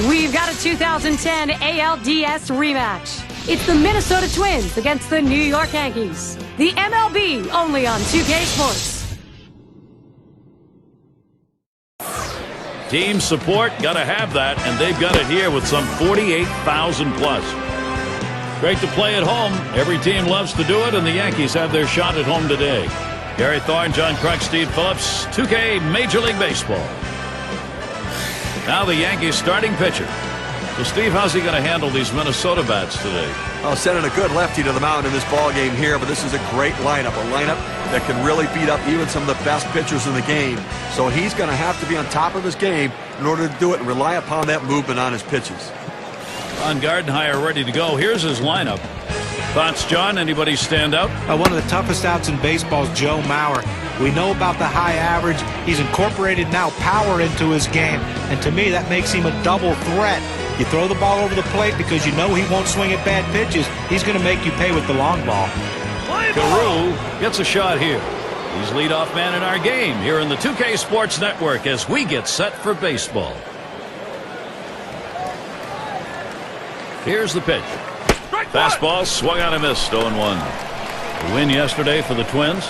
We've got a 2010 ALDS rematch. It's the Minnesota Twins against the New York Yankees. The MLB, only on 2K Sports. Team support, got to have that, and they've got it here with some 48,000 plus. Great to play at home. Every team loves to do it, and the Yankees have their shot at home today. Gary Thorne, John Kruk, Steve Phillips, 2K Major League Baseball. Now the Yankees starting pitcher. So, Steve, how's he going to handle these Minnesota bats today? Well, sending a good lefty to the mound in this ball game here, but this is a great lineup, a lineup that can really beat up even some of the best pitchers in the game. So he's going to have to be on top of his game in order to do it and rely upon that movement on his pitches. On Gardenhire ready to go. Here's his lineup. Thoughts, John? Anybody stand out? One of the toughest outs in baseball is Joe Mauer. We know about the high average. He's incorporated now power into his game, and to me that makes him a double threat. You throw the ball over the plate because you know he won't swing at bad pitches. He's going to make you pay with the long ball. Carew gets a shot here. He's leadoff man in our game here in the 2K Sports Network as we get set for baseball. Here's the pitch. Fastball swung on and missed. 0-1. A win yesterday for the Twins.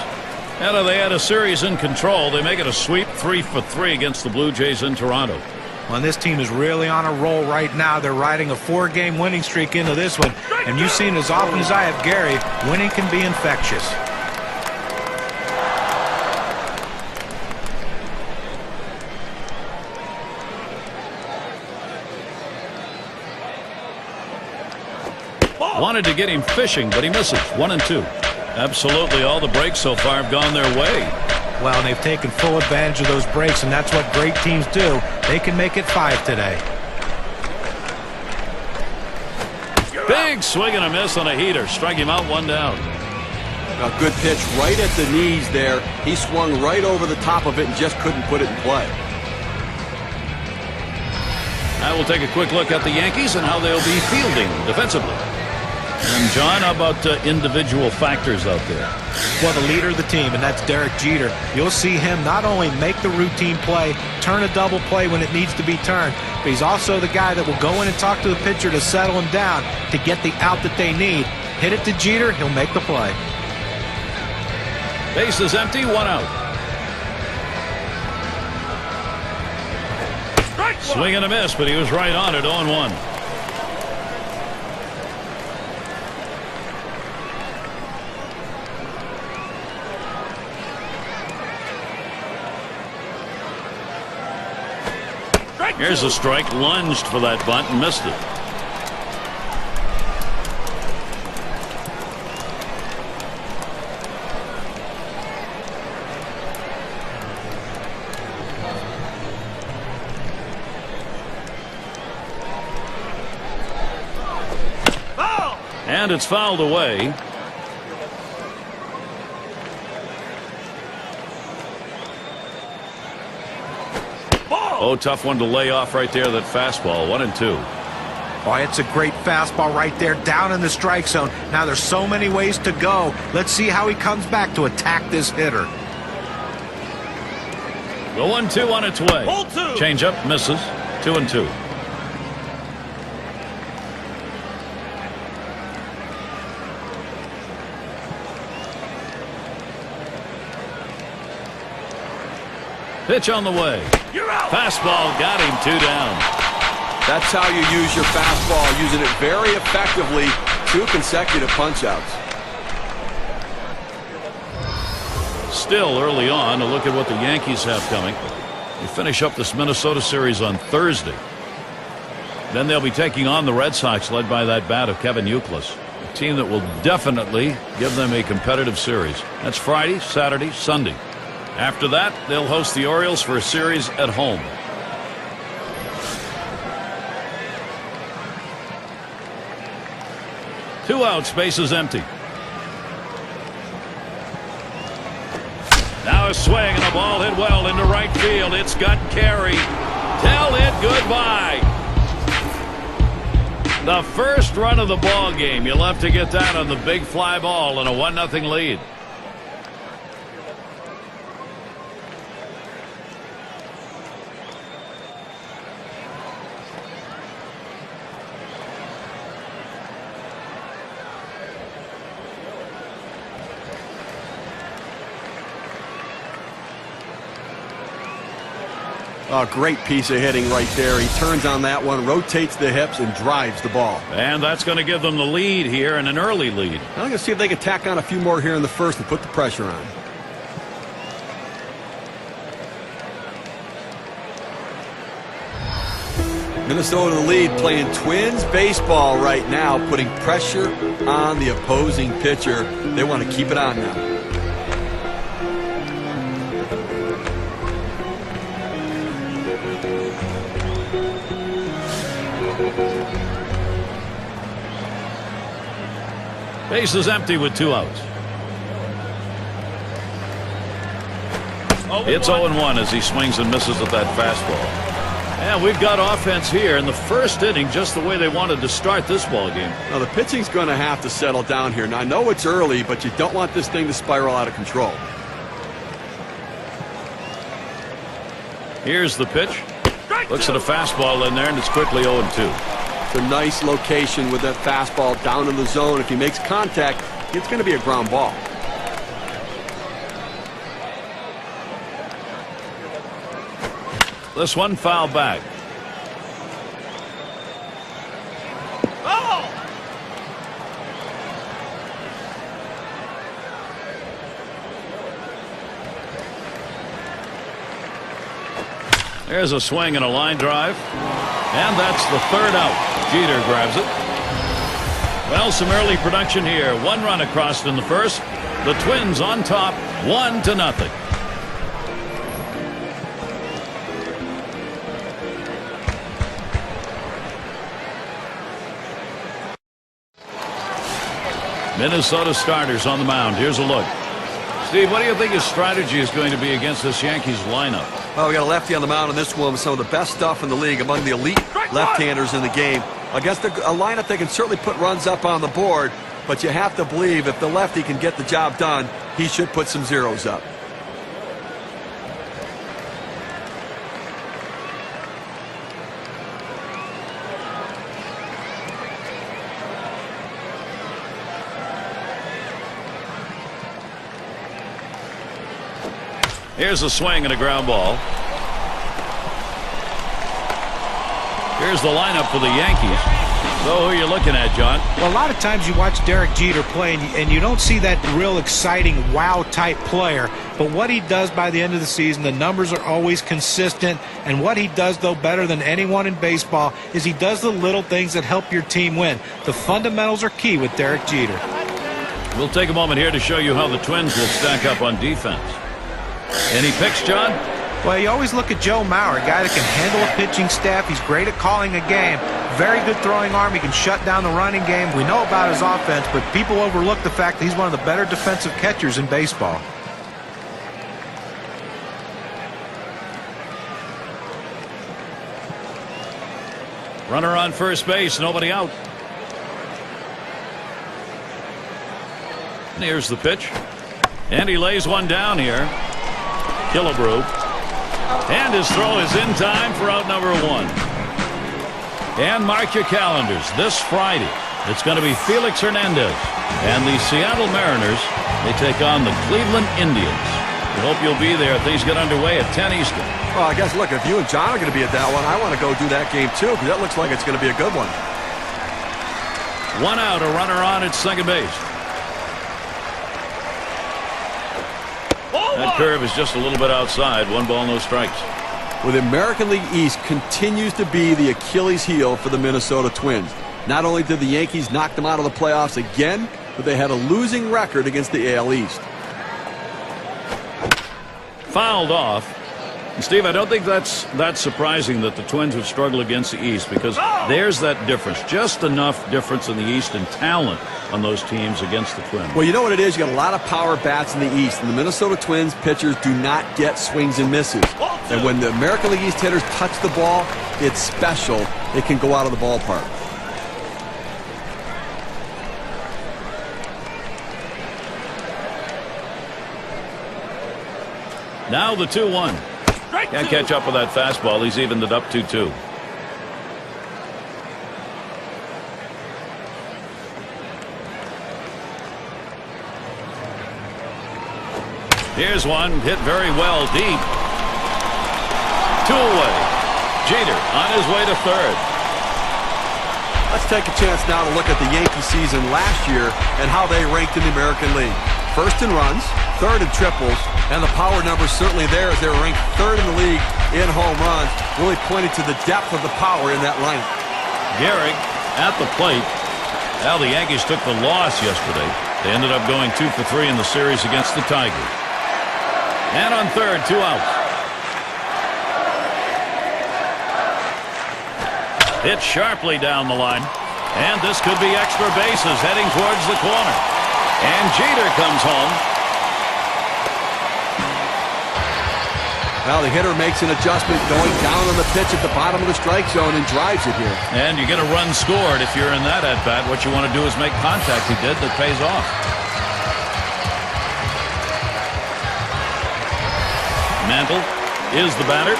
And they had a series in control. They make it a sweep 3-for-3 against the Blue Jays in Toronto. Well, this team is really on a roll right now. They're riding a 4-game winning streak into this one. And you've seen as often as I have, Gary, winning can be infectious. Wanted to get him fishing, but he misses. 1-2. Absolutely all the breaks so far have gone their way. Well, and they've taken full advantage of those breaks, and that's what great teams do. They can make it 5 today. Big swing and a miss on a heater. Strike him out, 1 down. A good pitch right at the knees there. He swung right over the top of it and just couldn't put it in play. I will take a quick look at the Yankees and how they'll be fielding defensively. And, John, how about individual factors out there? Well, the leader of the team, and that's Derek Jeter. You'll see him not only make the routine play, turn a double play when it needs to be turned, but he's also the guy that will go in and talk to the pitcher to settle him down to get the out that they need. Hit it to Jeter, he'll make the play. Base is empty, 1 out. Swing and a miss, but he was right on it, 0-1. Here's a strike, lunged for that bunt and missed it. And it's fouled away. Oh, tough one to lay off right there, that fastball. 1-2. Oh, it's a great fastball right there down in the strike zone. Now there's so many ways to go. Let's see how he comes back to attack this hitter. The 1-2 on its way. Change up, misses. 2-2. Pitch on the way. Fastball got him, 2 down. That's how you use your fastball, using it very effectively. 2 consecutive punch-outs. Still early on, a look at what the Yankees have coming. They finish up this Minnesota series on Thursday. Then they'll be taking on the Red Sox, led by that bat of Kevin Youkilis. A team that will definitely give them a competitive series. That's Friday, Saturday, Sunday. After that, they'll host the Orioles for a series at home. Two outs, base is empty. Now a swing and the ball hit well into right field. It's got carry. Tell it goodbye. The first run of the ball game. You'll have to get that on the big fly ball and a 1-0 lead. Oh, great piece of hitting right there. He turns on that one, rotates the hips, and drives the ball. And that's going to give them the lead here, and an early lead. I'm going to see if they can tack on a few more here in the first and put the pressure on. Minnesota the lead, playing Twins baseball right now, putting pressure on the opposing pitcher. They want to keep it on now. Base is empty with 2 outs. It's 0-1 as he swings and misses at that fastball. And we've got offense here in the first inning, just the way they wanted to start this ball game. Now the pitching's going to have to settle down here. Now I know it's early, but you don't want this thing to spiral out of control. Here's the pitch. Looks at a fastball in there, and it's quickly 0-2. It's a nice location with that fastball down in the zone. If he makes contact, it's going to be a ground ball. This one foul back. There's a swing and a line drive. And that's the 3rd out. Jeter grabs it. Well, some early production here. 1 run across in the first. The Twins on top, 1-0. Minnesota starters on the mound. Here's a look. Steve, what do you think his strategy is going to be against this Yankees lineup? Well, we got a lefty on the mound in this one with some of the best stuff in the league, among the elite left-handers in the game. Against a lineup that can certainly put runs up on the board, but you have to believe if the lefty can get the job done, he should put some zeros up. Here's a swing and a ground ball. Here's the lineup for the Yankees. So who are you looking at, John? Well, a lot of times you watch Derek Jeter play and you don't see that real exciting wow type player, but what he does by the end of the season, the numbers are always consistent, and what he does though better than anyone in baseball is he does the little things that help your team win. The fundamentals are key with Derek Jeter. We'll take a moment here to show you how the Twins will stack up on defense. Any picks, John? Well, you always look at Joe Mauer, a guy that can handle a pitching staff. He's great at calling a game. Very good throwing arm. He can shut down the running game. We know about his offense, but people overlook the fact that he's one of the better defensive catchers in baseball. Runner on first base, nobody out. And here's the pitch. And he lays one down here. Killebrew. And his throw is in time for out number 1. And mark your calendars. This Friday, it's going to be Felix Hernandez and the Seattle Mariners. They take on the Cleveland Indians. We hope you'll be there. Things get underway at 10 Eastern. Well, I guess, look, if you and John are going to be at that one, I want to go do that game too, because that looks like it's going to be a good one. 1 out, a runner on at second base. That curve is just a little bit outside. 1 ball, no strikes. Well, the American League East continues to be the Achilles heel for the Minnesota Twins. Not only did the Yankees knock them out of the playoffs again, but they had a losing record against the AL East. Fouled off. And Steve, I don't think that's surprising that the Twins would struggle against the East, because there's that difference. Just enough difference in the East and talent on those teams against the Twins. Well, you know what it is? You got a lot of power bats in the East, and the Minnesota Twins pitchers do not get swings and misses. And when the American League East hitters touch the ball, it's special. It can go out of the ballpark. Now the 2-1. Can't catch up with that fastball. He's evened it up 2-2. Here's one hit very well deep. 2 away. Jeter on his way to third. Let's take a chance now to look at the Yankee season last year and how they ranked in the American League. First in runs, third in triples, and the power numbers certainly there as they were ranked third in the league in home runs, really pointing to the depth of the power in that lineup. Gehrig at the plate. Well, the Yankees took the loss yesterday. They ended up going 2 for 3 in the series against the Tigers. And on third, 2 outs. Hit sharply down the line. And this could be extra bases heading towards the corner. And Jeter comes home. Well, the hitter makes an adjustment going down on the pitch at the bottom of the strike zone and drives it here. And you get a run scored if you're in that at-bat. What you want to do is make contact. He did. That pays off. Mantle is the batter.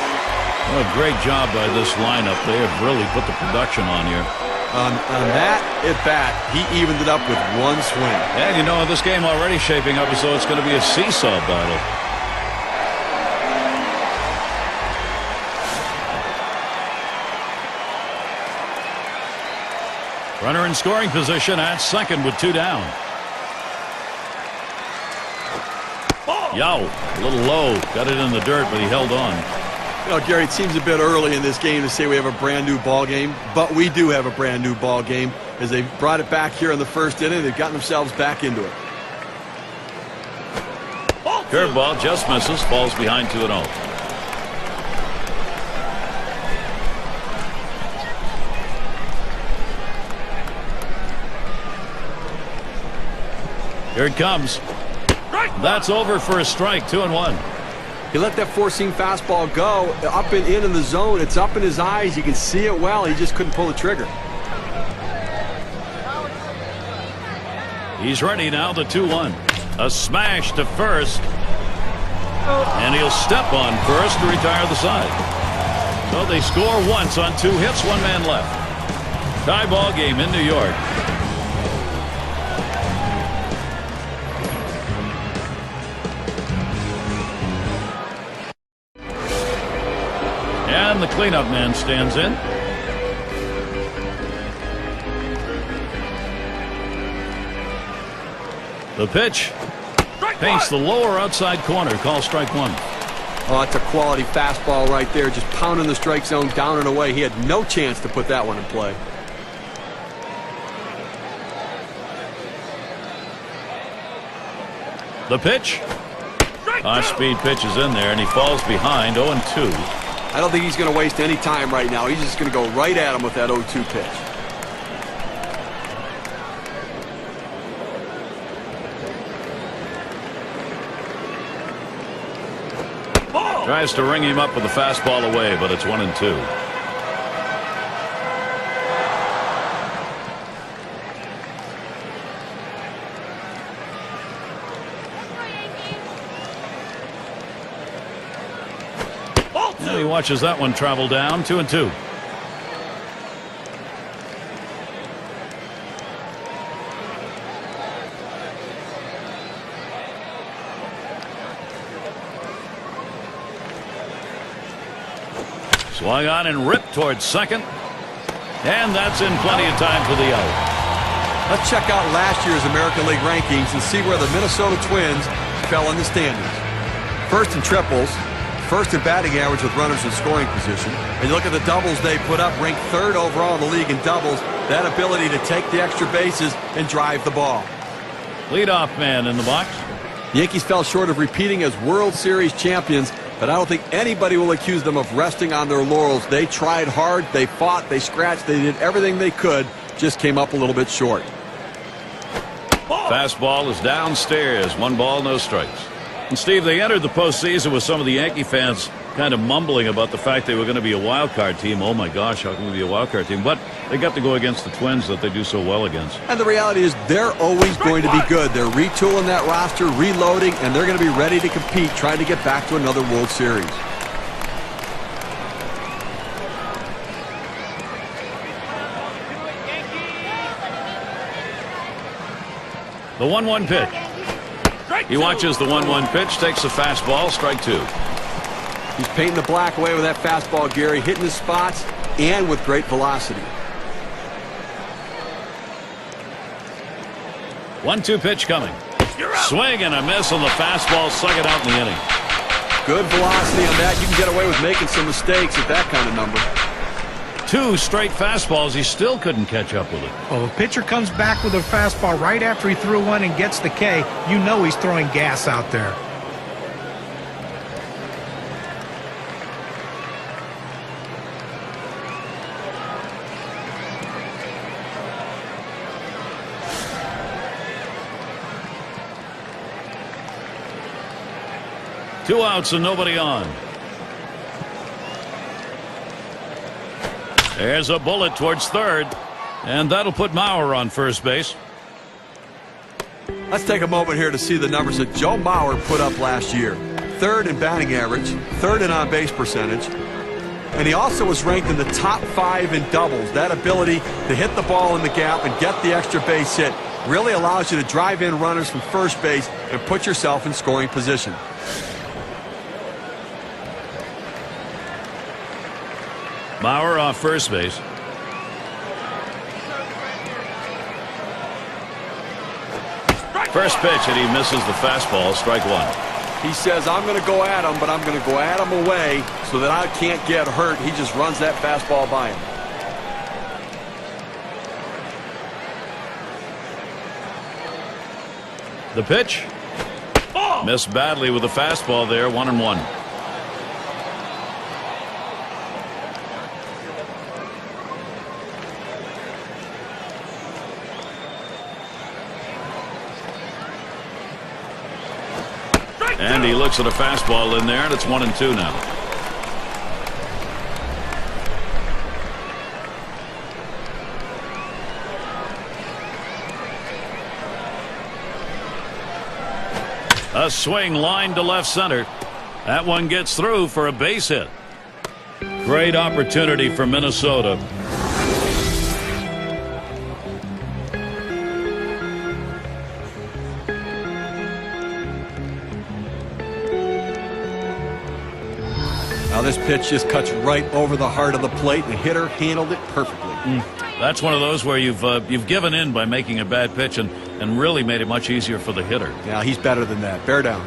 What a great job by this lineup. They have really put the production on here. On that at-bat, he evened it up with 1 swing. And you know, this game already shaping up as though it's going to be a seesaw battle. Runner in scoring position at second with 2 down. Yow, a little low. Got it in the dirt, but he held on. You know, Gary, it seems a bit early in this game to say we have a brand new ball game, but we do have a brand new ball game as they brought it back here in the first inning. They've gotten themselves back into it. Curveball just misses, falls behind 2-0. Here it comes. That's over for a strike. 2-1. He let that four-seam fastball go up and in the zone. It's up in his eyes. You can see it well. He just couldn't pull the trigger. He's ready now. The 2-1. A smash to first. And he'll step on first to retire the side. So they score once on 2 hits. 1 man left. Tie ball game in New York. And the cleanup man stands in. The pitch paints the lower outside corner. Call strike 1. Oh, it's a quality fastball right there. Just pounding the strike zone down and away. He had no chance to put that one in play. The pitch. High-speed pitch is in there, and he falls behind 0-2. I don't think he's going to waste any time right now. He's just going to go right at him with that 0-2 pitch. Tries to ring him up with a fastball away, but it's 1-2. And he watches that one travel down. 2-2. Swung on and ripped towards second. And that's in plenty of time for the out. Let's check out last year's American League rankings and see where the Minnesota Twins fell in the standings. First in triples, first in batting average with runners in scoring position. And you look at the doubles they put up, ranked 3rd overall in the league in doubles. That ability to take the extra bases and drive the ball. Leadoff man in the box. The Yankees fell short of repeating as World Series champions, but I don't think anybody will accuse them of resting on their laurels. They tried hard, they fought, they scratched, they did everything they could, just came up a little bit short. Fastball is downstairs. 1 ball, no strikes. And Steve, they entered the postseason with some of the Yankee fans kind of mumbling about the fact they were going to be a wild card team. Oh my gosh, how can we be a wild card team? But they got to go against the Twins that they do so well against. And the reality is they're always going to be good. They're retooling that roster, reloading, and they're going to be ready to compete, trying to get back to another World Series. The 1-1 pitch. He watches the 1-1 pitch, takes the fastball, strike 2. He's painting the black away with that fastball, Gary, hitting his spots and with great velocity. 1-2 pitch coming. Swing and a miss on the fastball. Second out in the inning. Good velocity on that. You can get away with making some mistakes at that kind of number. 2 straight fastballs. He still couldn't catch up with it. Well, if a pitcher comes back with a fastball right after he threw one and gets the K, you know he's throwing gas out there. Two outs and nobody on. There's a bullet towards third, and that'll put Mauer on first base. Let's take a moment here to see the numbers that Joe Mauer put up last year. 3rd in batting average, 3rd in on-base percentage, and he also was ranked in the top 5 in doubles. That ability to hit the ball in the gap and get the extra base hit really allows you to drive in runners from first base and put yourself in scoring position. Mauer off first base. First pitch, and he misses the fastball. Strike one. He says, I'm going to go at him, but I'm going to go at him away so that I can't get hurt. He just runs that fastball by him. The pitch. Missed badly with the fastball there. 1-1. And he looks at a fastball in there, and it's 1-2 now. A swing line to left center. That one gets through for a base hit. Great opportunity for Minnesota. Now this pitch just cuts right over the heart of the plate. The hitter handled it perfectly. That's one of those where you've given in by making a bad pitch and really made it much easier for the hitter. Yeah, he's better than that. Bear down.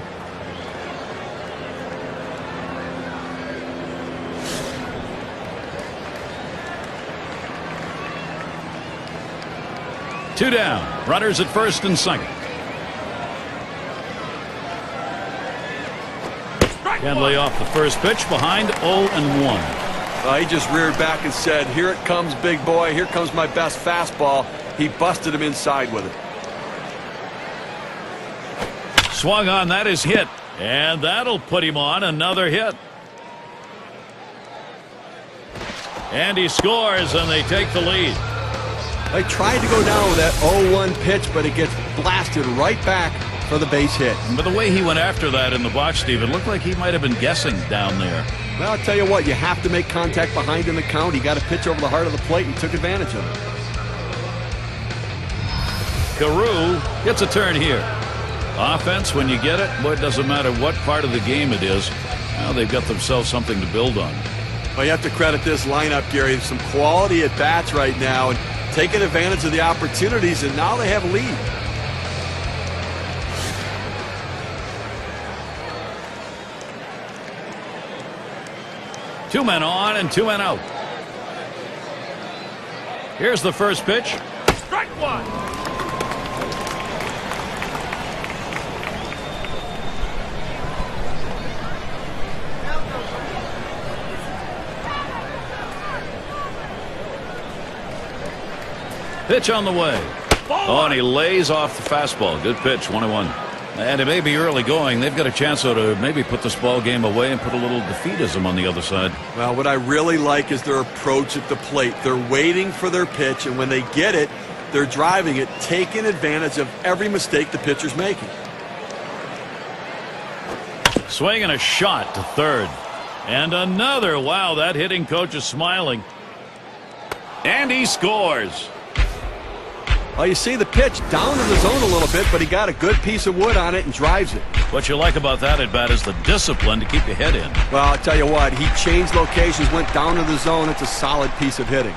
Two down. Runners at first and second. Can't lay off the first pitch behind 0-1. He just reared back and said, here it comes, big boy. Here comes my best fastball. He busted him inside with it. Swung on, that is hit. And that'll put him on another hit. And he scores, and they take the lead. They tried to go down with that 0-1 pitch, but it gets blasted right back for the base hit. But the way he went after that in the box, Steve, it looked like he might have been guessing down there. Well, I'll tell you what, you have to make contact behind in the count. He got a pitch over the heart of the plate and took advantage of it. Carew gets a turn here. Offense, when you get it, well, it doesn't matter what part of the game it is. Now they've got themselves something to build on. Well, you have to credit this lineup, Gary. Some quality at bats right now and taking advantage of the opportunities, and now they have a lead. Two men on and two men out. Here's the first pitch. Strike one. Pitch on the way. Oh, and he lays off the fastball. Good pitch, 1-1. And it may be early going. They've got a chance to maybe put this ball game away and put a little defeatism on the other side. Well, what I really like is their approach at the plate. They're waiting for their pitch, and when they get it, they're driving it, taking advantage of every mistake the pitcher's making. Swing and a shot to third. And another. Wow, that hitting coach is smiling. And he scores. Well, you see the pitch down in the zone a little bit, but he got a good piece of wood on it and drives it. What you like about that at bat is the discipline to keep your head in. Well, I'll tell you what, he changed locations, went down to the zone. It's a solid piece of hitting.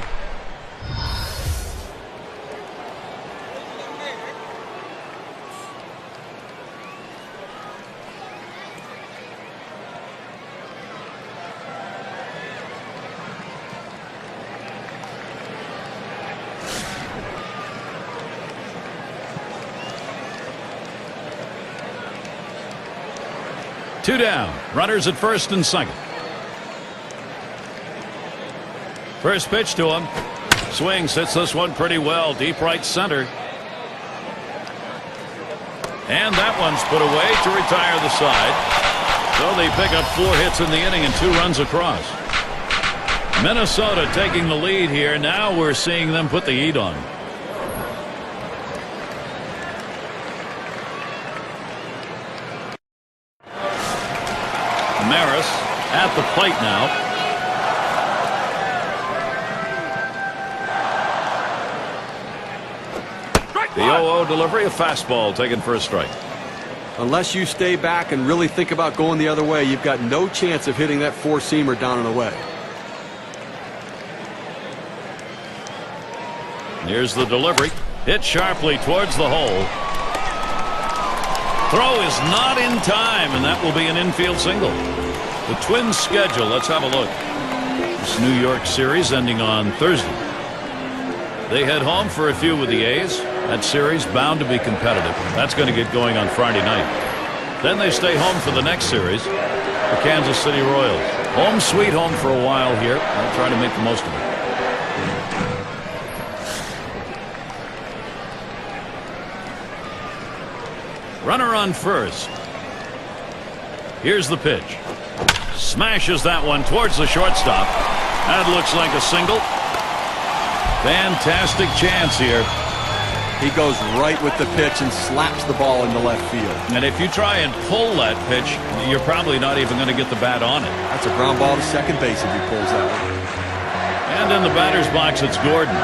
Two down. Runners at first and second. First pitch to him. Swings, hits this one pretty well. Deep right center. And that one's put away to retire the side. So they pick up 4 hits in the inning and 2 runs across. Minnesota taking the lead here. Now we're seeing them put the heat on. Maris at the plate now. The 0-0 delivery, a fastball taken for a strike. Unless you stay back and really think about going the other way, you've got no chance of hitting that 4-seamer down and away. Here's the delivery. Hit sharply towards the hole. Throw is not in time, and that will be an infield single. The Twins' schedule, let's have a look. This New York series ending on Thursday. They head home for a few with the A's. That series bound to be competitive. That's going to get going on Friday night. Then they stay home for the next series, the Kansas City Royals. Home sweet home for a while here. They'll try to make the most of it. Runner on first. Here's the pitch. Smashes that one towards the shortstop. That looks like a single. Fantastic chance here. He goes right with the pitch and slaps the ball into left field. And if you try and pull that pitch, you're probably not even going to get the bat on it. That's a ground ball to second base if he pulls that one. And in the batter's box, it's Gordon.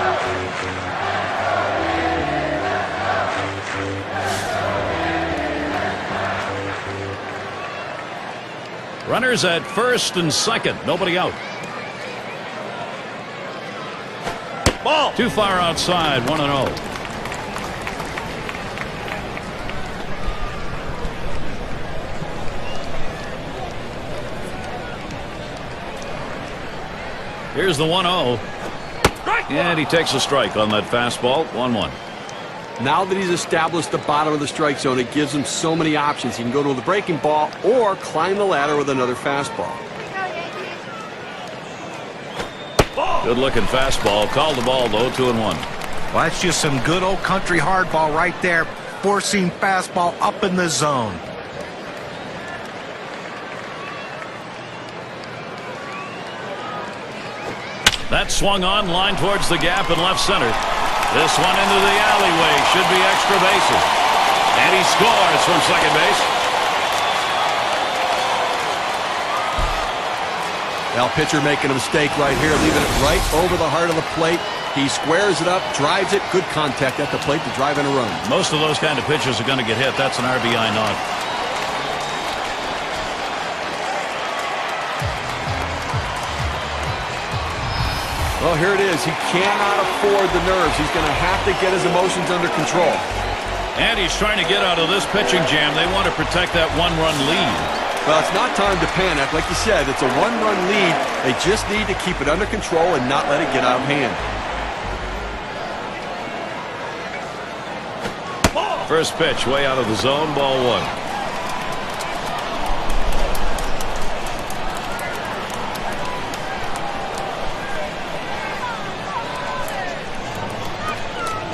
Runners at first and second. Nobody out. Ball. Too far outside. 1-0. Here's the 1-0. And he takes a strike on that fastball. 1-1. Now that he's established the bottom of the strike zone, it gives him so many options. He can go to the breaking ball or climb the ladder with another fastball. Good looking fastball. Called the ball though. 2-1. Well, that's just some good old country hardball right there. Four-seam fastball up in the zone. That swung on, line towards the gap in left center. This one into the alleyway. Should be extra bases. And he scores from second base. Now pitcher making a mistake right here, leaving it right over the heart of the plate. He squares it up, drives it. Good contact at the plate to drive in a run. Most of those kind of pitches are going to get hit. That's an RBI knock. Well, here it is. He cannot afford the nerves. He's going to have to get his emotions under control. And he's trying to get out of this pitching jam. They want to protect that one-run lead. Well, it's not time to panic. Like you said, it's a one-run lead. They just need to keep it under control and not let it get out of hand. First pitch, way out of the zone, ball 1.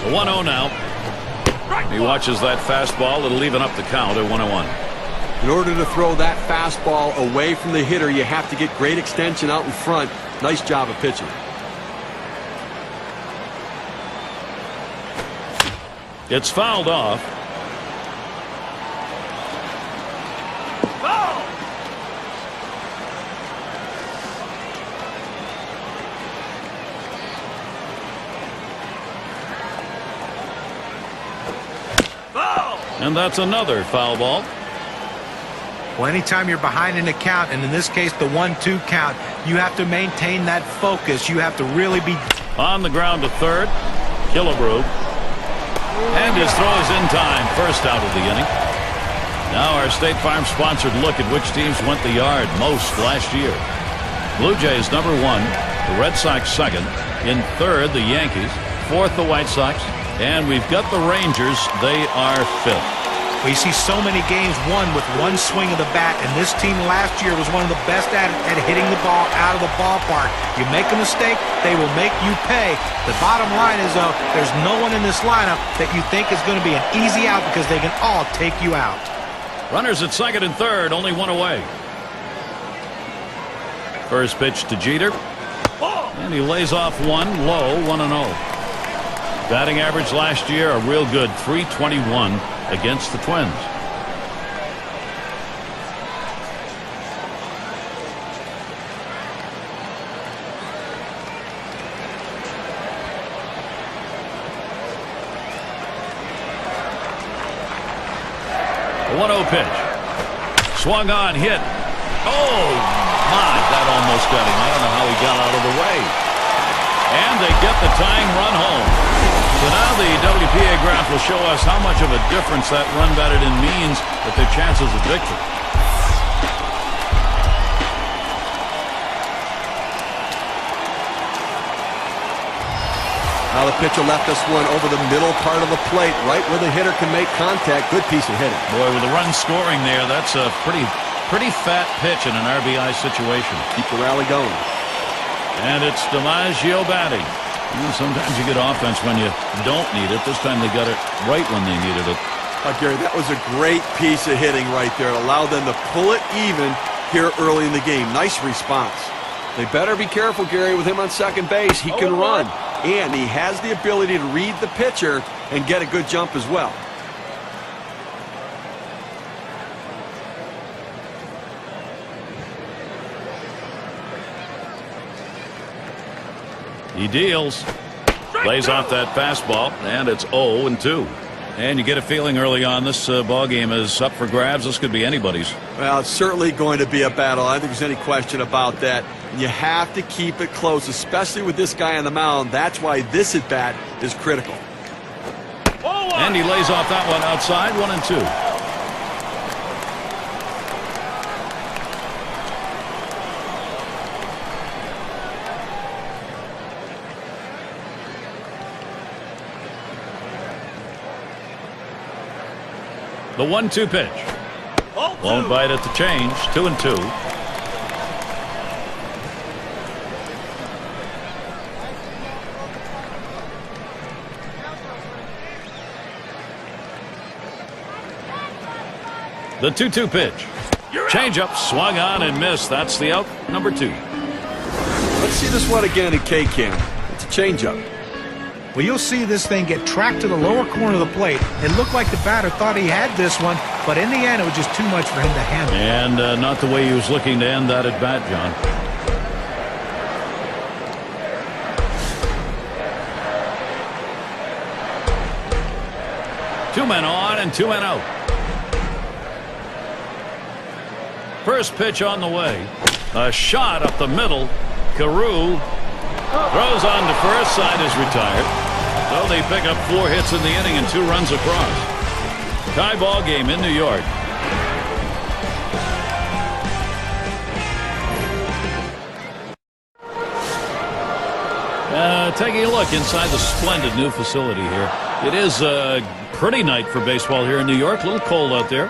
The 1-0 now. He watches that fastball. It'll even up the count at 1-1. In order to throw that fastball away from the hitter, you have to get great extension out in front. Nice job of pitching. It's fouled off. And that's another foul ball. Well, anytime you're behind in a count, and in this case the 1-2 count, you have to maintain that focus. You have to really be on the ground to third. Killebrew. And his throw is in time. First out of the inning. Now our State Farm sponsored look at which teams went the yard most last year. Blue Jays #1, the Red Sox second, in third the Yankees, fourth the White Sox, and we've got the Rangers. They are fifth. We see so many games won with one swing of the bat, and this team last year was one of the best at hitting the ball out of the ballpark. You make a mistake, they will make you pay. The bottom line is, though, there's no one in this lineup that you think is going to be an easy out because they can all take you out. Runners at second and third, only one away. First pitch to Jeter, and he lays off one low, 1-0. Batting average last year, a real good .321 against the Twins. The 1-0 pitch. Swung on, hit. Oh, my, that almost got him. I don't know how he got out of the way. And they get the tying run home. So now the WPA graph will show us how much of a difference that run batted in means with their chances of victory. Now the pitcher left this one over the middle part of the plate, right where the hitter can make contact. Good piece of hitting. Boy, with the run scoring there, that's a pretty fat pitch in an RBI situation. Keep the rally going. And it's DiMaggio batting. Sometimes you get offense when you don't need it. This time they got it right when they needed it. Gary, that was a great piece of hitting right there. It allowed them to pull it even here early in the game. Nice response. They better be careful, Gary, with him on second base. He can run, and he has the ability to read the pitcher and get a good jump as well. He deals, lays off that fastball, and it's 0-2. And you get a feeling early on this ball game is up for grabs. This could be anybody's. Well, it's certainly going to be a battle. I don't think there's any question about that. You have to keep it close, especially with this guy on the mound. That's why this at bat is critical. And he lays off that one outside, 1-2. The 1-2 pitch. Won't bite at the change. 2-2. The 2-2 pitch. Changeup swung on and missed. That's the out, number 2. Let's see this one again in K-Cam. It's a changeup. Well, you'll see this thing get tracked to the lower corner of the plate. It looked like the batter thought he had this one, but in the end, it was just too much for him to handle. And not the way he was looking to end that at bat, John. Two men on and 2 men out. First pitch on the way. A shot up the middle. Carew throws on to first. Side is retired. So they pick up 4 hits in the inning and 2 runs across. Tie ball game in New York. Taking a look inside the splendid new facility here. It is a pretty night for baseball here in New York. A little cold out there.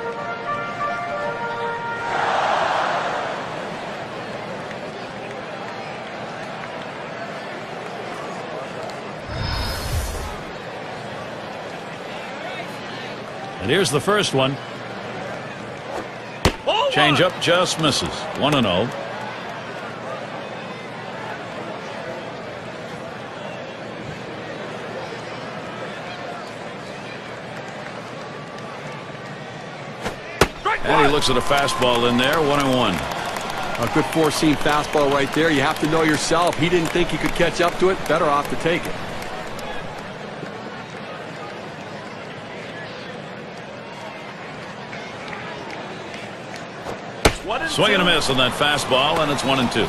And here's the first one. Changeup just misses. 1-0. And he looks at a fastball in there. 1-1. A good four-seam fastball right there. You have to know yourself. He didn't think he could catch up to it. Better off to take it. Swing and a miss on that fastball, and it's 1-2.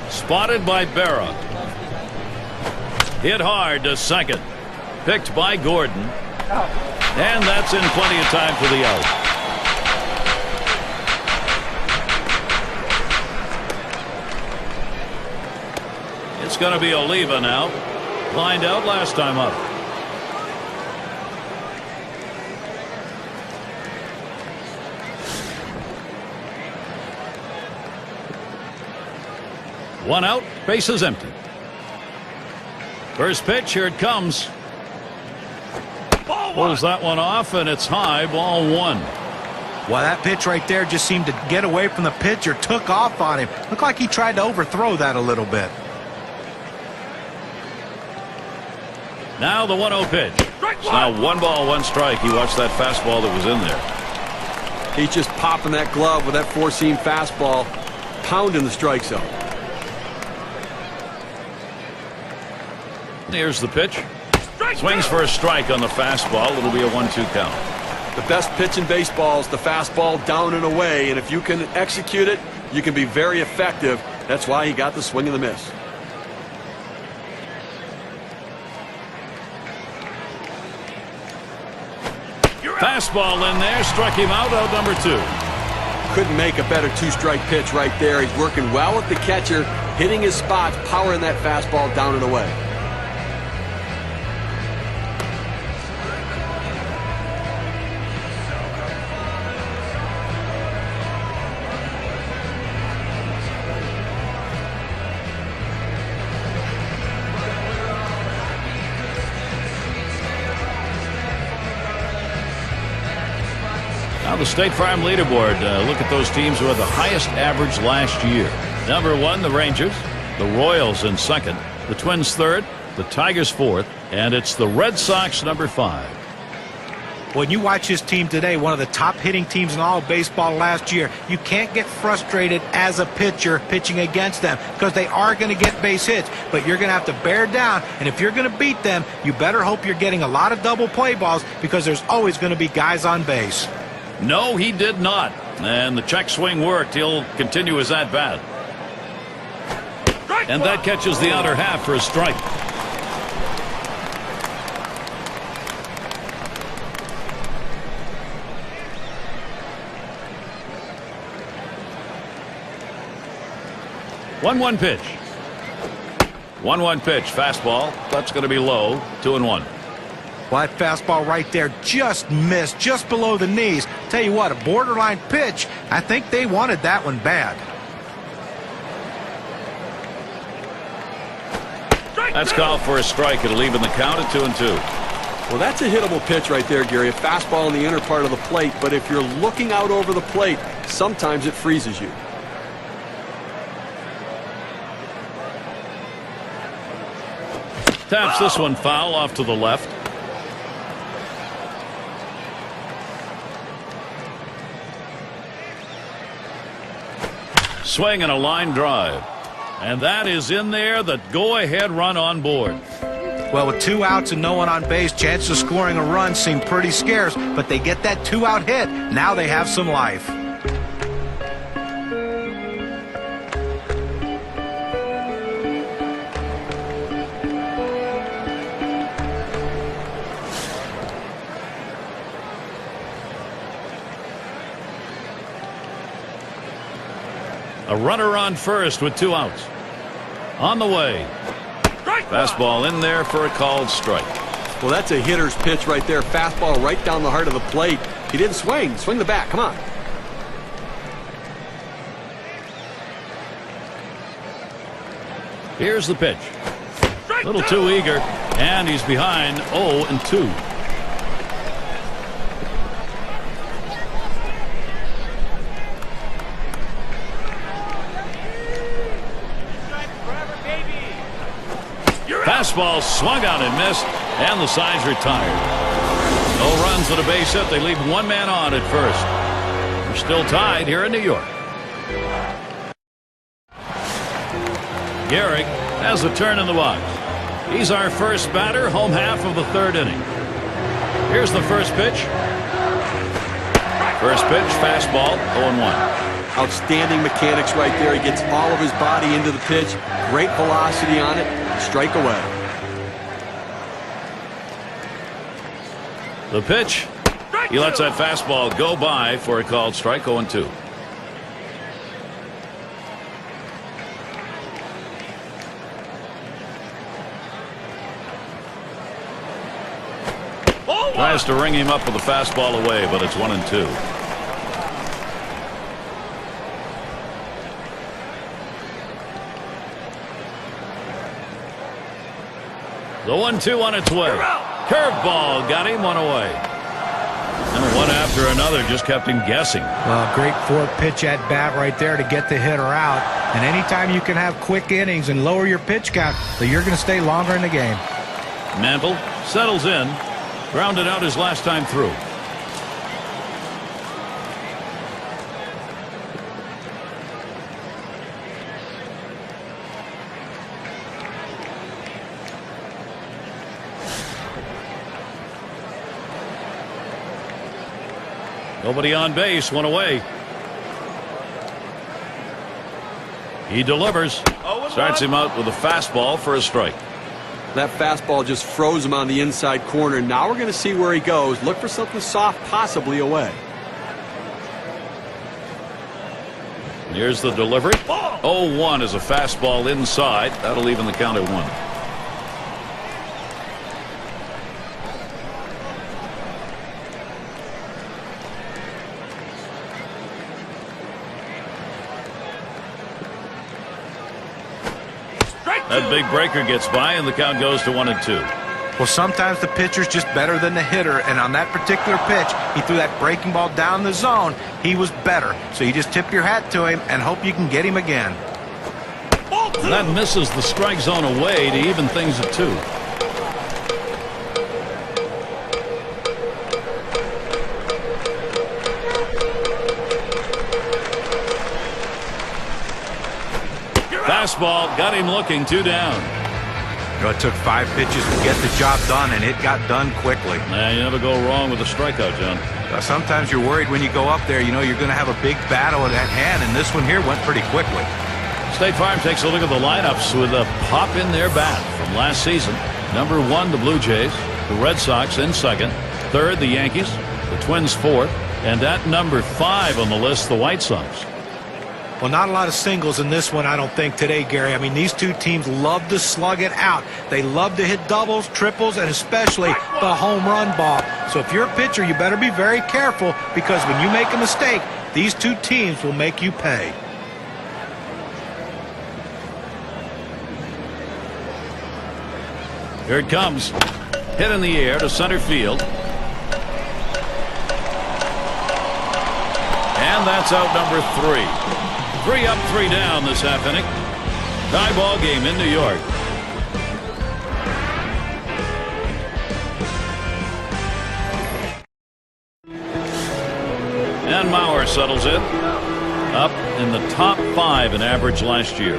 Spotted by Berra. Hit hard to second. Picked by Gordon. And that's in plenty of time for the out. It's going to be Oliva now. Lined out last time up. One out, bases empty. First pitch, here it comes. Pulls that one off, and it's high, ball 1. Well, that pitch right there just seemed to get away from the pitcher, took off on him. Looked like he tried to overthrow that a little bit. Now the 1-0 pitch. It's now 1 ball, 1 strike. He watched that fastball that was in there. He's just popping that glove with that four-seam fastball, pounding the strike zone. Here's the pitch. Swings for a strike on the fastball. It'll be a 1-2 count. The best pitch in baseball is the fastball down and away, and if you can execute it, you can be very effective. That's why he got the swing and the miss. Fastball in there, struck him out number 2. Couldn't make a better 2-strike pitch right there. He's working well with the catcher, hitting his spots, powering that fastball down and away. Now the State Farm leaderboard. Look at those teams who had the highest average last year. Number 1, the Rangers. The Royals in second. The Twins third. The Tigers fourth. And it's the Red Sox number 5. When you watch his team today, one of the top hitting teams in all of baseball last year, you can't get frustrated as a pitcher pitching against them because they are going to get base hits, but you're going to have to bear down, and if you're going to beat them, you better hope you're getting a lot of double play balls because there's always going to be guys on base. No, he did not. And the check swing worked. He'll continue his at-bat. And that catches the outer half for a strike. One pitch. 1-1 pitch. Fastball. That's going to be low. 2-1. Well, that fastball right there just missed, just below the knees. Tell you what, a borderline pitch. I think they wanted that one bad. That's called for a strike. It'll even the count at 2-2. Well, that's a hittable pitch right there, Gary. A fastball in the inner part of the plate, but if you're looking out over the plate, sometimes it freezes you. Taps this one foul off to the left. Swing and a line drive. And that is in there, the go-ahead run on board. Well, with 2 outs and no one on base, chances of scoring a run seem pretty scarce, but they get that 2-out hit. Now they have some life. A runner on first with 2 outs. On the way. Fastball in there for a called strike. Well, that's a hitter's pitch right there. Fastball right down the heart of the plate. He didn't swing. Swing the bat. Come on. Here's the pitch. A little too eager. And he's behind 0-2. Fastball swung out and missed, and the side's retired. No runs and a base hit. They leave 1 man on at first. They're still tied here in New York. Gehrig has the turn in the box. He's our first batter, home half of the third inning. Here's the first pitch. First pitch, fastball, 0-1. Outstanding mechanics right there. He gets all of his body into the pitch. Great velocity on it. Strike away. The pitch. He lets that fastball go by for a called strike, 0-2. Tries to ring him up with a fastball away, but it's 1-2. The 1-2 on its way. Curveball got him, one away. And one after another just kept him guessing. Well, great fourth pitch at bat right there to get the hitter out. And anytime you can have quick innings and lower your pitch count, you're going to stay longer in the game. Mantle settles in. Grounded out his last time through. Nobody on base, one away. He delivers. Starts him out with a fastball for a strike. That fastball just froze him on the inside corner. Now we're going to see where he goes. Look for something soft, possibly away. Here's the delivery. 0-1 is a fastball inside. That'll even the count at 1. That big breaker gets by, and the count goes to 1-2. Well, sometimes the pitcher's just better than the hitter, and on that particular pitch, he threw that breaking ball down the zone. He was better. So you just tip your hat to him and hope you can get him again. And that misses the strike zone away to even things at 2. Fastball got him looking, 2 down. You know, it took 5 pitches to get the job done, and it got done quickly. You never go wrong with a strikeout, John. Sometimes you're worried when you go up there, you know, you're going to have a big battle at hand, and this one here went pretty quickly. State Farm takes a look at the lineups with a pop in their bat from last season. Number 1, the Blue Jays. The Red Sox in second. Third, the Yankees. The Twins fourth. And at number 5 on the list, the White Sox. Well, not a lot of singles in this one, I don't think, today, Gary. I mean, these two teams love to slug it out. They love to hit doubles, triples, and especially the home run ball. So if you're a pitcher, you better be very careful, because when you make a mistake, these two teams will make you pay. Here it comes. Hit in the air to center field. And that's out number 3. 3 up, 3 down this half inning. Tie ball game in New York. And Mauer settles in. Up in the top 5 in average last year.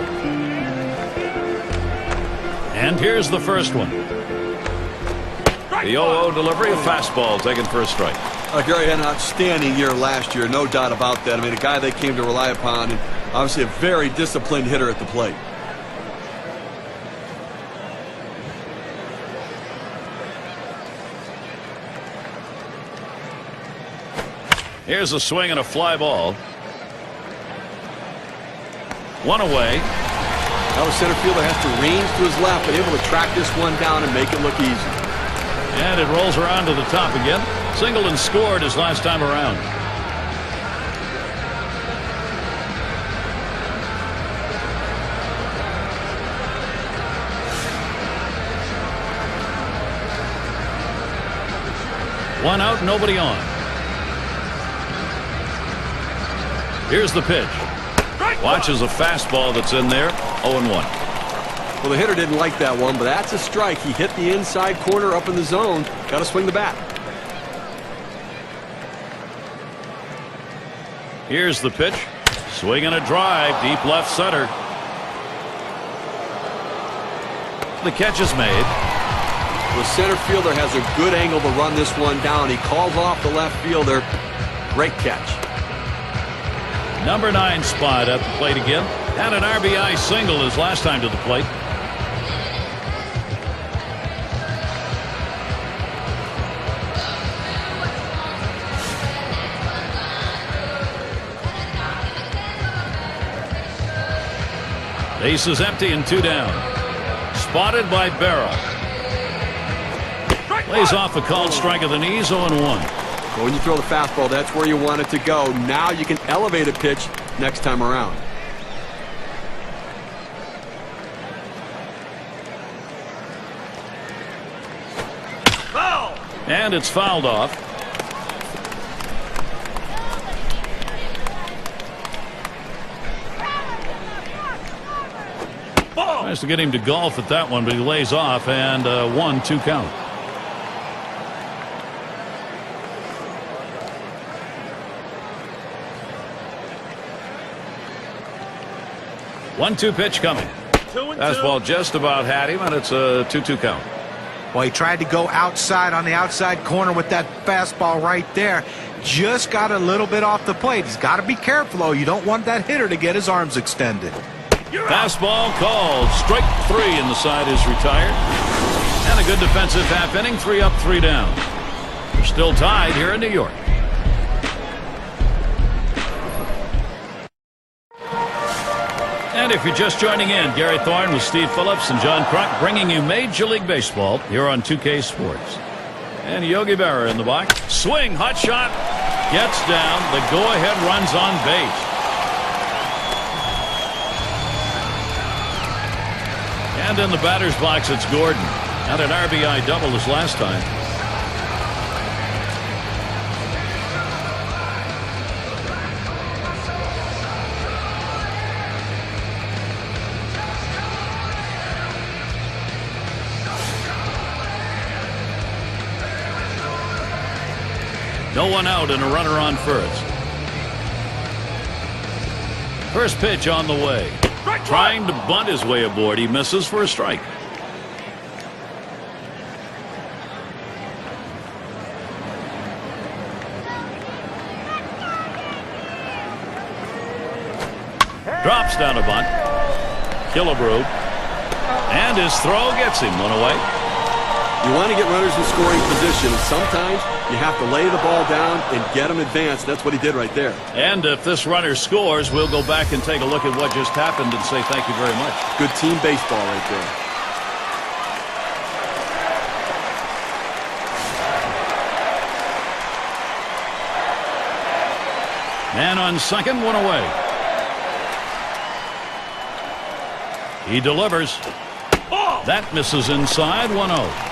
And here's the first one. The 0-0 delivery, a fastball taken for a strike. Gary had an outstanding year last year, no doubt about that. I mean, a guy they came to rely upon, and obviously a very disciplined hitter at the plate. Here's a swing and a fly ball. 1 away. Now the center fielder has to range to his left, but able to track this one down and make it look easy. And it rolls around to the top again. Singled and scored his last time around. One out, nobody on. Here's the pitch. Watches a fastball that's in there. 0-1. Well, the hitter didn't like that one, but that's a strike. He hit the inside corner up in the zone. Got to swing the bat. Here's the pitch. Swing and a drive. Deep left center. The catch is made. The center fielder has a good angle to run this one down. He calls off the left fielder. Great catch. Number 9 spot at the plate again. Had an RBI single his last time to the plate. Base is empty and 2 down. Spotted by Berra. Lays off a called strike of the knees, 0-1. So when you throw the fastball, that's where you want it to go. Now you can elevate a pitch next time around. And it's fouled off. Tries to get him to golf at that one, but he lays off, and 1-2 count. One-two pitch coming. Fastball just about had him, and it's a 2-2 count. Well, he tried to go outside on the outside corner with that fastball right there. Just got a little bit off the plate. He's got to be careful, though. You don't want that hitter to get his arms extended. Fastball called. Strike 3, and the side is retired. And a good defensive half inning. 3 up, 3 down. We're still tied here in New York. And if you're just joining in, Gary Thorne with Steve Phillips and John Kruk bringing you Major League Baseball here on 2K Sports. And Yogi Berra in the box. Swing, hot shot, gets down. The go-ahead runs on base. And in the batter's box, it's Gordon. Had an RBI double this last time. No one out and a runner on first. First pitch on the way. Trying to bunt his way aboard. He misses for a strike. Drops down a bunt. Killebrew. And his throw gets him. One away. You want to get runners in scoring position. Sometimes you have to lay the ball down and get them advanced. That's what he did right there. And if this runner scores, we'll go back and take a look at what just happened and say thank you very much. Good team baseball right there. Man on second, one away. He delivers. That misses inside, 1-0.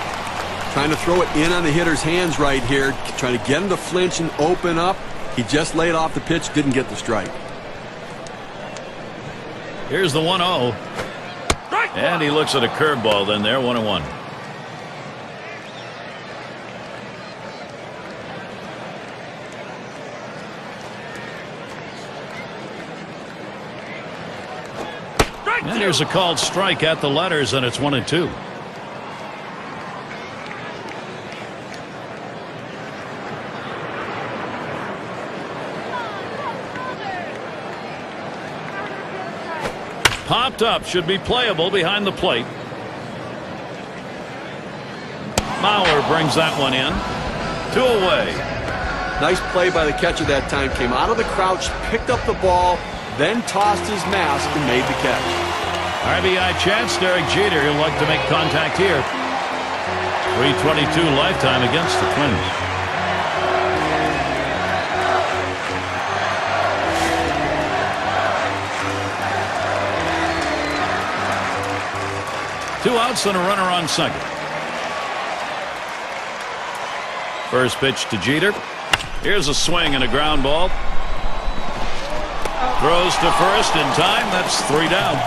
Trying to throw it in on the hitter's hands right here. Trying to get him to flinch and open up. He just laid off the pitch, didn't get the strike. Here's the 1-0. And he looks at a curveball then there, 1-1. And here's a called strike at the letters, and it's 1-2. Popped up, should be playable behind the plate. Mauer brings that one in. 2 away. Nice play by the catcher that time. Came out of the crouch, picked up the ball, then tossed his mask and made the catch. RBI chance, Derek Jeter. He'll like to make contact here. 322 lifetime against the Twins. Two outs and a runner on second. First pitch to Jeter. Here's a swing and a ground ball. Throws to first in time. That's 3 down.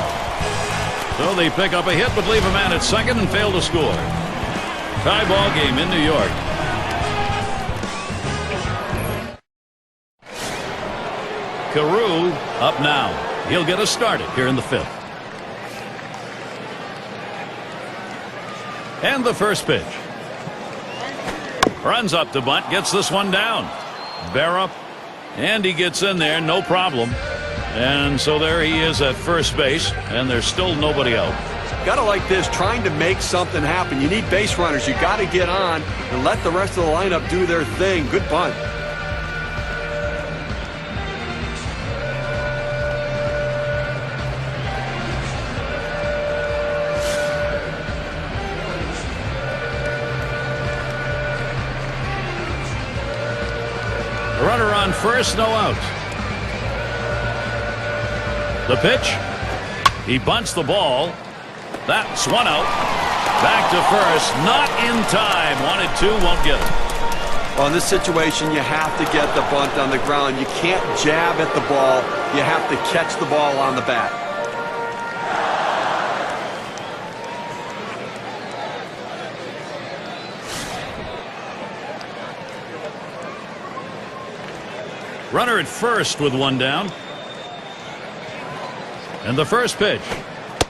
So they pick up a hit but leave a man at second and fail to score. Tie ball game in New York. Carew up now. He'll get us started here in the 5th. And the first pitch. Runs up to bunt, gets this one down. Bear up, and he gets in there, no problem. And so there he is at first base, and there's still nobody out. Got to like this, trying to make something happen. You need base runners. You got to get on and let the rest of the lineup do their thing. Good bunt. Runner on first, no outs. The pitch. He bunts the ball. That's one out. Back to first. Not in time. Wanted to, won't get it. Well, in this situation, you have to get the bunt on the ground. You can't jab at the ball. You have to catch the ball on the bat. Runner at first with one down. And the first pitch.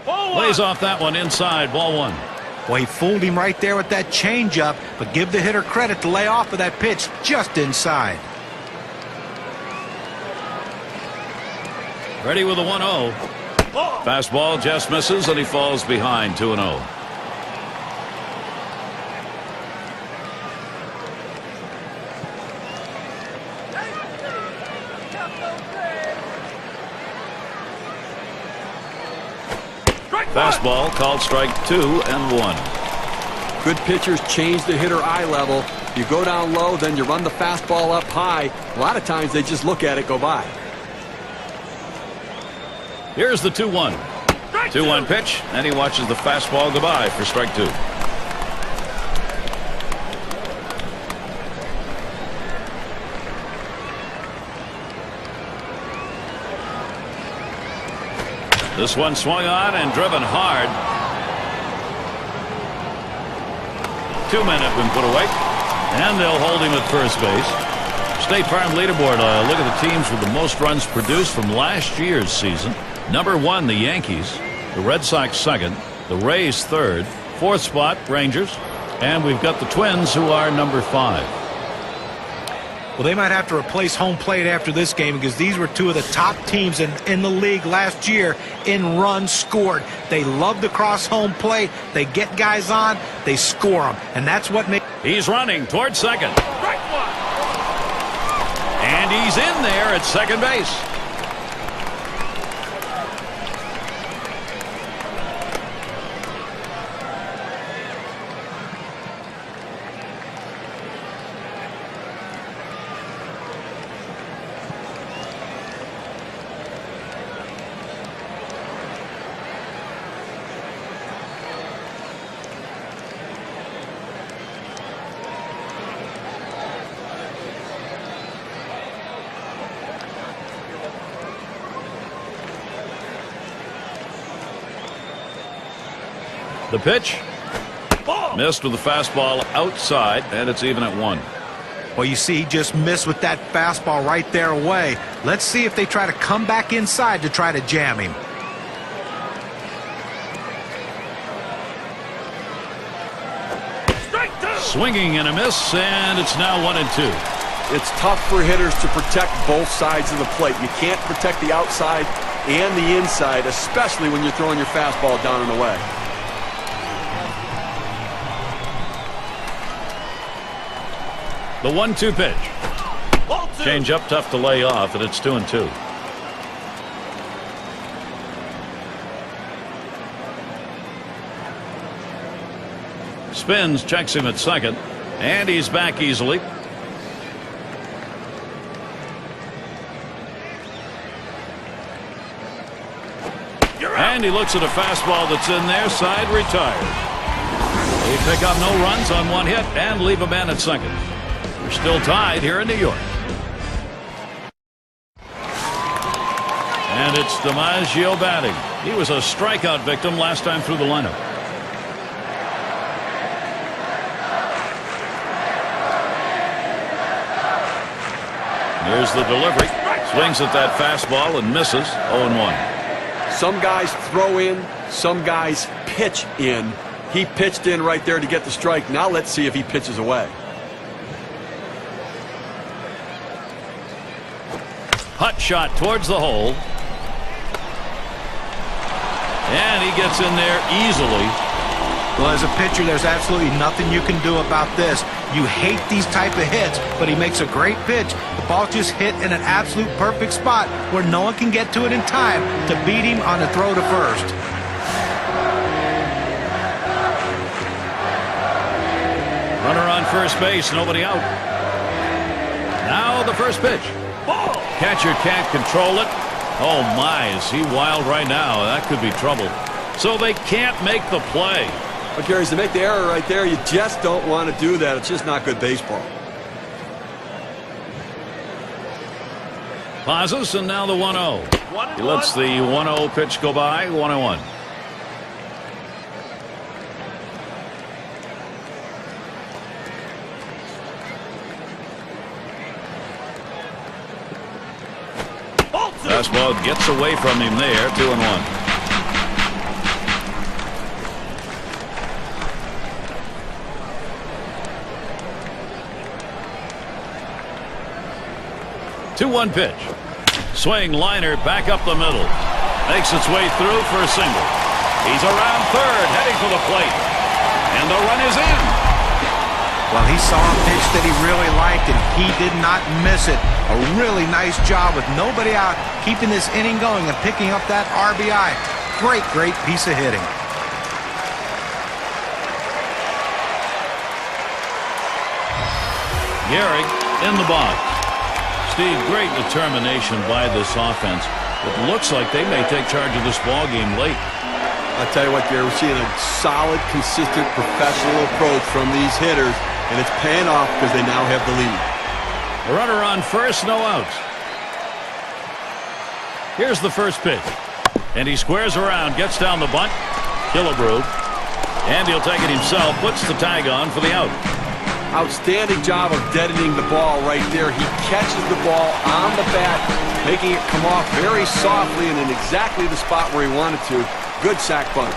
Lays off that one inside, ball one. Well, he fooled him right there with that changeup, but give the hitter credit to lay off of that pitch just inside. Ready with a 1-0. Fastball just misses, and he falls behind 2-0. Fastball called strike 2 and 1. Good pitchers change the hitter eye level. You go down low, then you run the fastball up high. A lot of times they just look at it go by. Here's the 2-1. 2-1 pitch, and he watches the fastball go by for strike 2. This one swung on and driven hard. 2 men have been put away, and they'll hold him at first base. State Farm leaderboard. Look at the teams with the most runs produced from last year's season. Number 1, the Yankees. The Red Sox second. The Rays third. Fourth spot, Rangers. And we've got the Twins, who are number 5. Well, they might have to replace home plate after this game because these were two of the top teams in the league last year in runs scored. They love to cross home plate. They get guys on. They score them. And that's what makes... He's running towards second. And he's in there at second base. The pitch. Missed with the fastball outside, and it's even at 1. Well, you see, he just missed with that fastball right there away. Let's see if they try to come back inside to try to jam him. Swinging and a miss, and it's now 1-2. It's tough for hitters to protect both sides of the plate. You can't protect the outside and the inside, especially when you're throwing your fastball down and away. The 1-2 pitch. Change up, tough to lay off, and it's 2-2. Spins, checks him at second, and he's back easily. And he looks at a fastball that's in there, side retired. They pick up no runs on one hit and leave a man at second. We're still tied here in New York. And it's DiMaggio batting. He was a strikeout victim last time through the lineup. Here's the delivery. Swings at that fastball and misses. 0-1. Some guys throw in, some guys pitch in. He pitched in right there to get the strike. Now let's see if he pitches away. Hut shot towards the hole. And he gets in there easily. Well, as a pitcher, there's absolutely nothing you can do about this. You hate these type of hits, but he makes a great pitch. The ball just hit in an absolute perfect spot where no one can get to it in time to beat him on the throw to first. Runner on first base, nobody out. Now the first pitch. Ball. Catcher can't control it. Oh my, is he wild right now? That could be trouble. So they can't make the play. But Gary, to make the error right there, you just don't want to do that. It's just not good baseball. Pauses, and now the 1-0. He lets the 1-0 pitch go by. 1-1. Fastball gets away from him there. 2-1. 2-1 pitch. Swing liner back up the middle. Makes its way through for a single. He's around third, heading for the plate. And the run is in. Well, he saw a pitch that he really liked, and he did not miss it. A really nice job with nobody out, keeping this inning going and picking up that RBI. Great, great piece of hitting. Gary in the box. Steve, great determination by this offense. It looks like they may take charge of this ball game late. I'll tell you what, Gary, we're seeing a solid, consistent, professional approach from these hitters, and it's paying off because they now have the lead. A runner on first, no outs. Here's the first pitch. And he squares around, gets down the bunt. Killebrew. And he'll take it himself, puts the tag on for the out. Outstanding job of deadening the ball right there. He catches the ball on the bat, making it come off very softly and in exactly the spot where he wanted to. Good sac bunt.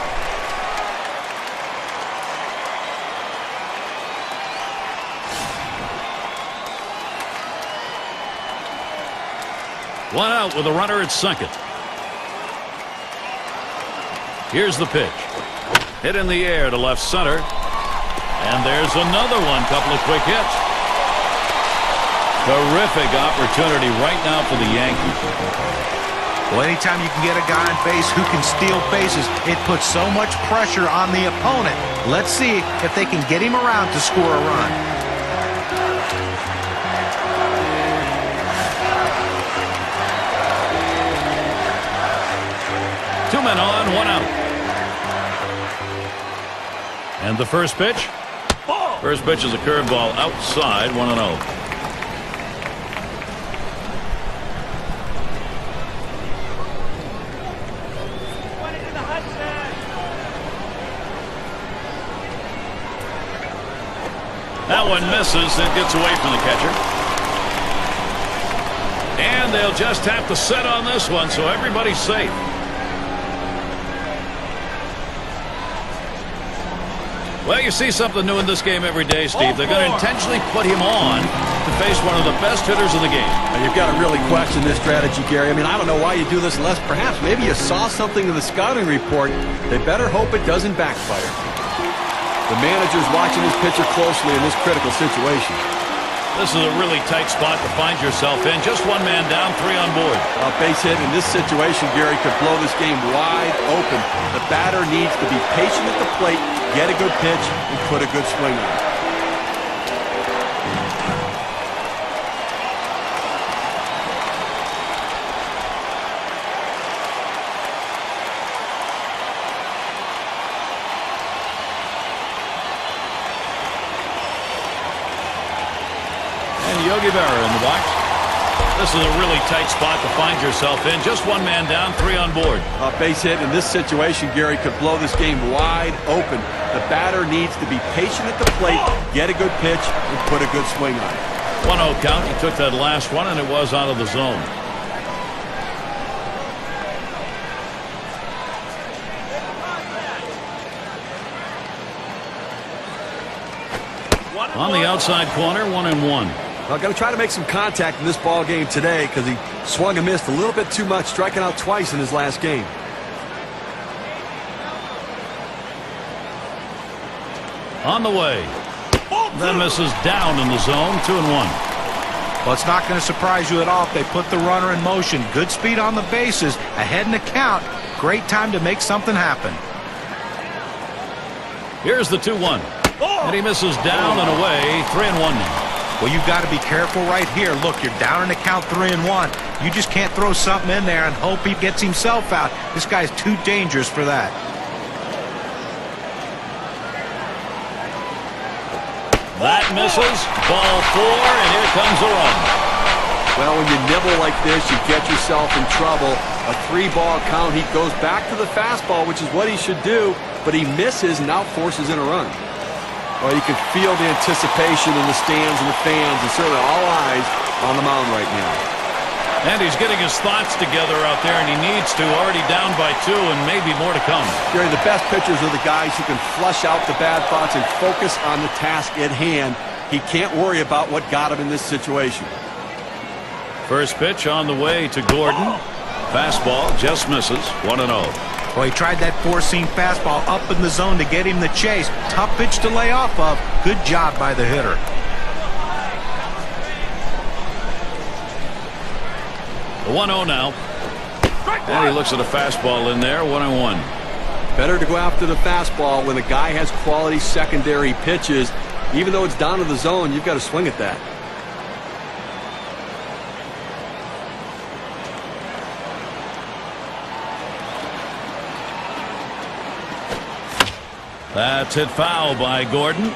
One out with a runner at second. Here's the pitch. Hit in the air to left center. And there's another one. Couple of quick hits. Terrific opportunity right now for the Yankees. Well, anytime you can get a guy on base who can steal bases, it puts so much pressure on the opponent. Let's see if they can get him around to score a run. Two men on, one out. And the first pitch? First pitch is a curveball outside, 1-0. That one misses and gets away from the catcher. And they'll just have to set on this one, so everybody's safe. Well, you see something new in this game every day, Steve. They're going to intentionally put him on to face one of the best hitters in the game. You've got to really question this strategy, Gary. I mean, I don't know why you do this unless perhaps maybe you saw something in the scouting report. They better hope it doesn't backfire. The manager's watching his pitcher closely in this critical situation. This is a really tight spot to find yourself in. Just one man down, three on board. A base hit in this situation, Gary, could blow this game wide open. The batter needs to be patient at the plate, get a good pitch, and put a good swing on it. Yogi Berra in the box. This is a really tight spot to find yourself in. Just one man down, three on board. A base hit in this situation, Gary, could blow this game wide open. The batter needs to be patient at the plate, get a good pitch, and put a good swing on it. 1-0 count. He took that last one, and it was out of the zone. On the outside corner, 1-1. Well, got to try to make some contact in this ball game today because he swung and missed a little bit too much, striking out twice in his last game. On the way. Then misses down in the zone, 2-1. Well, it's not going to surprise you at all if they put the runner in motion. Good speed on the bases, ahead in the count. Great time to make something happen. Here's the 2-1. And he misses down and away, 3-1 now. Well, you've got to be careful right here. Look, you're down in the count 3-1. You just can't throw something in there and hope he gets himself out. This guy's too dangerous for that. That misses. Ball 4, and here comes a run. Well, when you nibble like this, you get yourself in trouble. A 3-ball count. He goes back to the fastball, which is what he should do, but he misses and now forces in a run. Well, you can feel the anticipation in the stands and the fans, and certainly all eyes on the mound right now. And he's getting his thoughts together out there, and he needs to. Already down by 2, and maybe more to come. Gary, the best pitchers are the guys who can flush out the bad thoughts and focus on the task at hand. He can't worry about what got him in this situation. First pitch on the way to Gordon. Fastball just misses, 1-0. Well, he tried that four-seam fastball up in the zone to get him the chase. Tough pitch to lay off of. Good job by the hitter. The 1-0 now. And he looks at a fastball in there, 1-1. Better to go after the fastball when the guy has quality secondary pitches. Even though it's down to the zone, you've got to swing at that. That's hit foul by Gordon.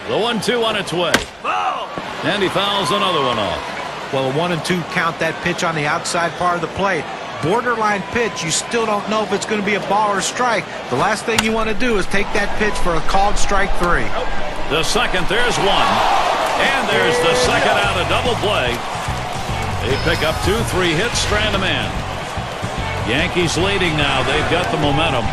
The 1-2 on its way. And he fouls another one off. Well, a 1-2 count, that pitch on the outside part of the plate. Borderline pitch. You still don't know if it's going to be a ball or strike. The last thing you want to do is take that pitch for a called strike 3. The second, there's one. And there's the second out of double play. They pick up 2-3 hits, strand a man. Yankees leading now. They've got the momentum.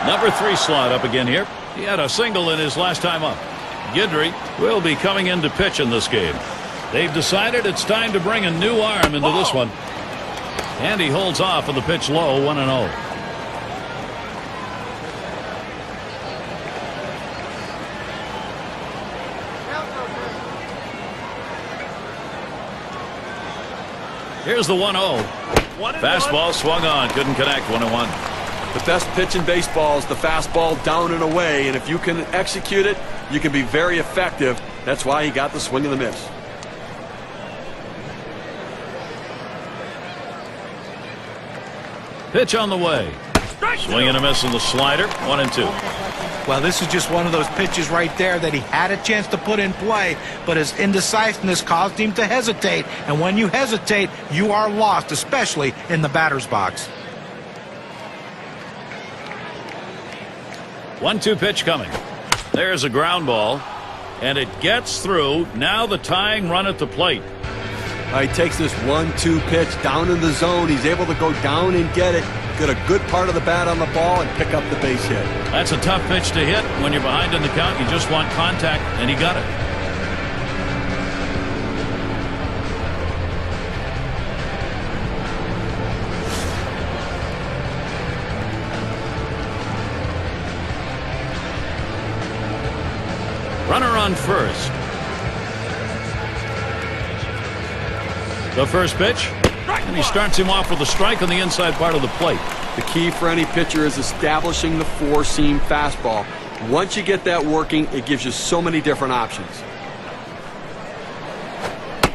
Number 3 slot up again here. He had a single in his last time up. Guidry will be coming in to pitch in this game. They've decided it's time to bring a new arm into this one. And he holds off on the pitch low, 1-0. Here's the 1-0. Fastball swung on, couldn't connect, 1-1. The best pitch in baseball is the fastball down and away, and if you can execute it, you can be very effective. That's why he got the swing and the miss. Pitch on the way. Swing and a miss on the slider, 1-2. Well, this is just one of those pitches right there that he had a chance to put in play, but his indecisiveness caused him to hesitate. And when you hesitate, you are lost, especially in the batter's box. 1-2 pitch coming. There's a ground ball, and it gets through. Now the tying run at the plate. He takes this 1-2 pitch down in the zone. He's able to go down and get it, get a good part of the bat on the ball, and pick up the base hit. That's a tough pitch to hit when you're behind in the count. You just want contact, and he got it. Runner on first. The first pitch, and he starts him off with a strike on the inside part of the plate. The key for any pitcher is establishing the four-seam fastball. Once you get that working, it gives you so many different options.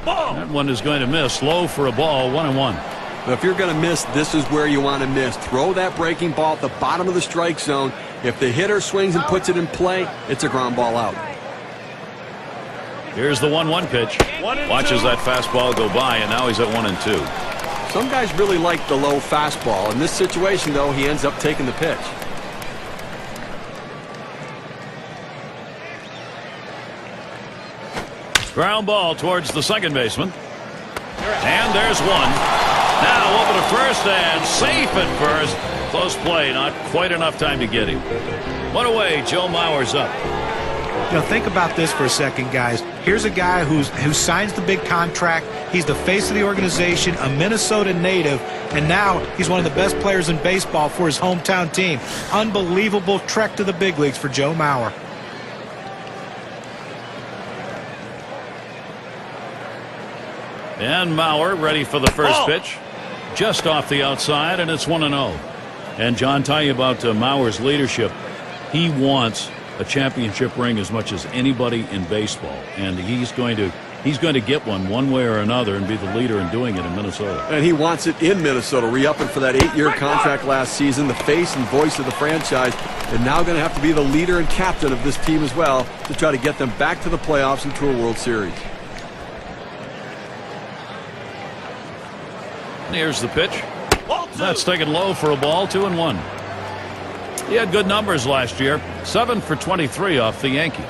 That one is going to miss. Low for a ball, 1-1. Now, if you're going to miss, this is where you want to miss. Throw that breaking ball at the bottom of the strike zone. If the hitter swings and puts it in play, it's a ground ball out. Here's the 1-1 pitch. Watches that fastball go by, and now he's at 1-2. Some guys really like the low fastball. In this situation, though, he ends up taking the pitch. Ground ball towards the second baseman. And there's one. Now over to first and safe at first. Close play, not quite enough time to get him. One away, Joe Mauer's up. Think about this for a second, guys. Here's a guy who signs the big contract. He's the face of the organization, a Minnesota native, and now he's one of the best players in baseball for his hometown team. Unbelievable trek to the big leagues for Joe Mauer. And Mauer ready for the first pitch. Just off the outside, and it's 1-0. And John, tell you about Mauer's leadership. He wants a championship ring as much as anybody in baseball, and he's going to get one way or another and be the leader in doing it in Minnesota. And he wants it in Minnesota, re-upping for that 8-year contract last season, the face and voice of the franchise, and now going to have to be the leader and captain of this team as well to try to get them back to the playoffs and to a World Series. Here's the pitch. That's taken low for a ball. 2-1. He had good numbers last year. 7 for 23 off the Yankees.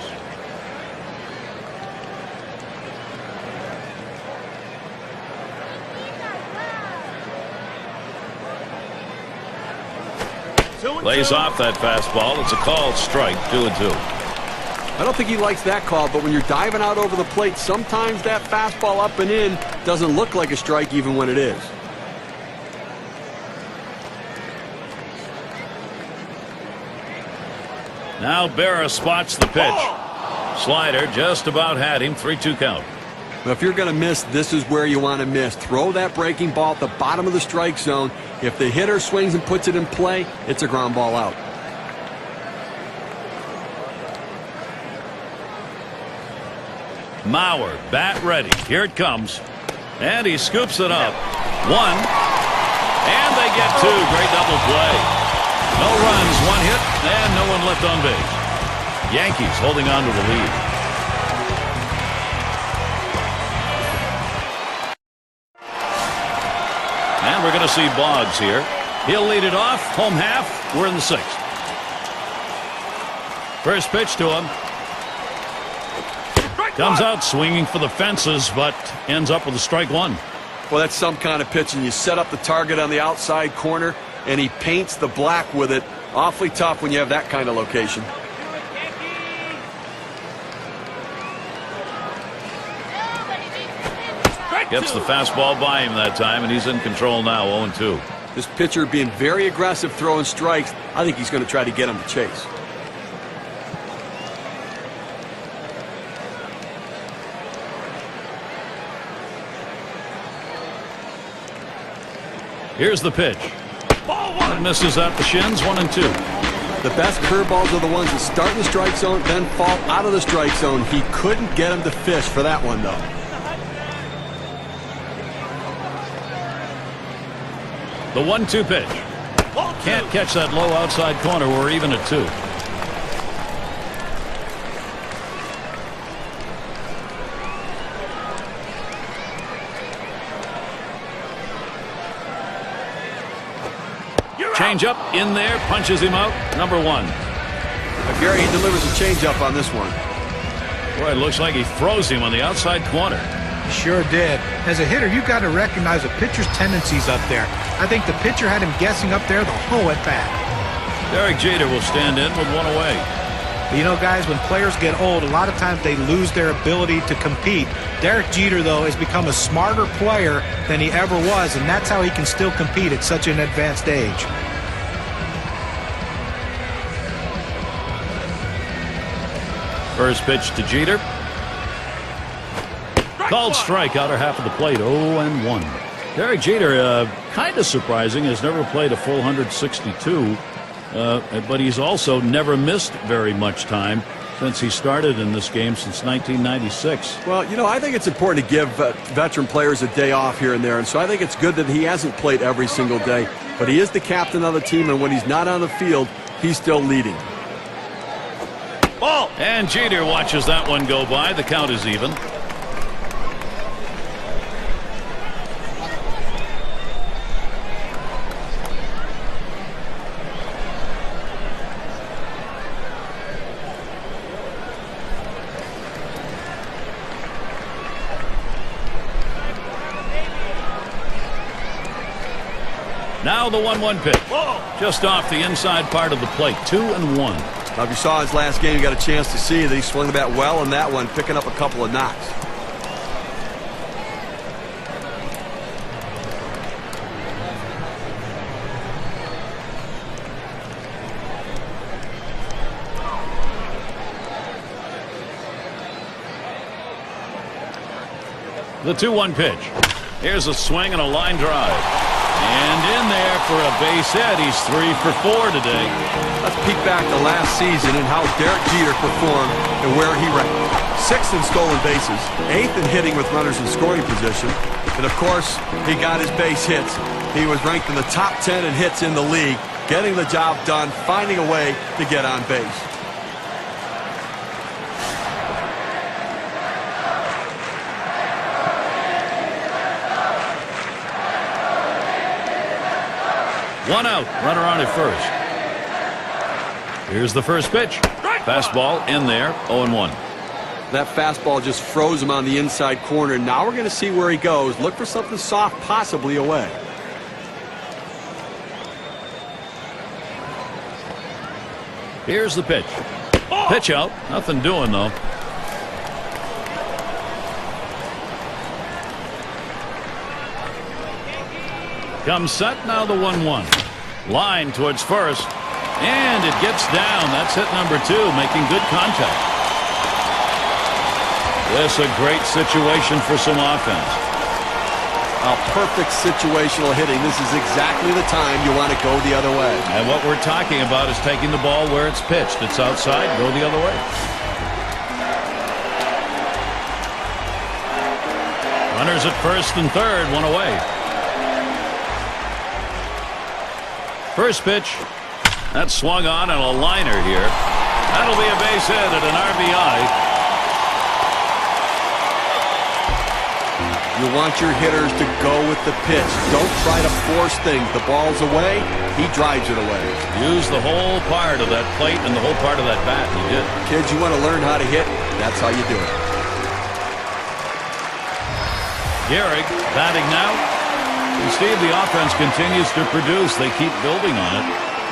Lays off that fastball. It's a called strike. 2-2. I don't think he likes that call, but when you're diving out over the plate, sometimes that fastball up and in doesn't look like a strike even when it is. Now Berra spots the pitch. Slider just about had him. 3-2 count. But if you're going to miss, this is where you want to miss. Throw that breaking ball at the bottom of the strike zone. If the hitter swings and puts it in play, it's a ground ball out. Mauer, bat ready. Here it comes. And he scoops it up. 1. And they get 2. Great double play. No runs, 1 hit, and no one left on base. Yankees holding on to the lead. And we're going to see Boggs here. He'll lead it off. Home half. We're in the 6th. First pitch to him. Comes out swinging for the fences, but ends up with a strike 1. Well, that's some kind of pitch, and you set up the target on the outside corner, and he paints the black with it. Awfully tough when you have that kind of location. Gets the fastball by him that time, and he's in control now. 0-2. This pitcher being very aggressive throwing strikes. I think he's going to try to get him to chase. Here's the pitch. That misses at the shins. 1-2. The best curveballs are the ones that start in the strike zone, then fall out of the strike zone. He couldn't get him to fish for that one, though. The 1-2 pitch. Can't catch that low outside corner. We're even at 2. Change-up in there, punches him out. Number 1. Gary, he delivers a change-up on this one. Boy, it looks like he froze him on the outside corner. Sure did. As a hitter, you've got to recognize a pitcher's tendencies up there. I think the pitcher had him guessing up there the whole at bat. Derek Jeter will stand in with 1 away. You know, guys, when players get old, a lot of times they lose their ability to compete. Derek Jeter, though, has become a smarter player than he ever was, and that's how he can still compete at such an advanced age. First pitch to Jeter. Called strike, outer half of the plate. 0-1. Derek Jeter, kind of surprising, has never played a full 162, but he's also never missed very much time since he started in this game since 1996. Well, you know, I think it's important to give veteran players a day off here and there, and so I think it's good that he hasn't played every single day, but he is the captain of the team, and when he's not on the field, he's still leading. Ball! And Jeter watches that one go by. The count is even. Now the 1-1 pitch. Just off the inside part of the plate. 2-1. Now, if you saw his last game, you got a chance to see that he swung the bat well in that one, picking up a couple of knocks. The 2-1 pitch. Here's a swing and a line drive. And in there for a base hit. He's 3 for 4 today. Let's peek back to last season and how Derek Jeter performed and where he ranked. 6th in stolen bases, 8th in hitting with runners in scoring position. And of course, he got his base hits. He was ranked in the top 10 in hits in the league, getting the job done, finding a way to get on base. One out, runner on at first. Here's the first pitch. Fastball in there, 0-1. That fastball just froze him on the inside corner. Now we're going to see where he goes. Look for something soft, possibly away. Here's the pitch. Pitch out, nothing doing though. Comes set, now the 1-1. Line towards first. And it gets down. That's hit number 2, making good contact. This a great situation for some offense. A perfect situational hitting. This is exactly the time you want to go the other way. And what we're talking about is taking the ball where it's pitched. It's outside, go the other way. Runners at first and third, one away. First pitch. That's swung on and a liner here. That'll be a base hit and an RBI. You want your hitters to go with the pitch. Don't try to force things. The ball's away. He drives it away. Use the whole part of that plate and the whole part of that bat. He did. Kids, you want to learn how to hit? That's how you do it. Gehrig batting now. And Steve, the offense continues to produce. They keep building on it.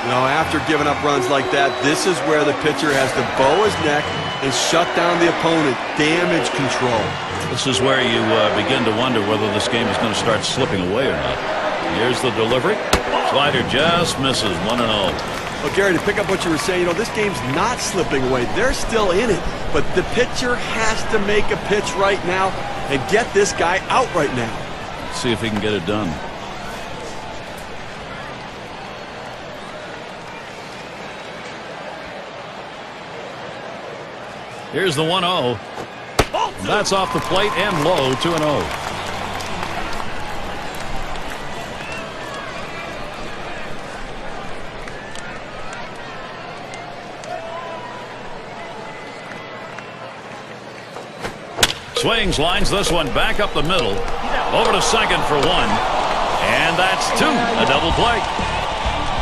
You know, after giving up runs like that, this is where the pitcher has to bow his neck and shut down the opponent. Damage control. This is where you begin to wonder whether this game is going to start slipping away or not. Here's the delivery. Slider just misses, 1-0. Well, Gary, to pick up what you were saying, you know, this game's not slipping away. They're still in it. But the pitcher has to make a pitch right now and get this guy out right now. Let's see if he can get it done. Here's the 1-0. That's off the plate and low, 2-0. Swings, lines this one back up the middle. Over to second for 1. And that's 2. A double play.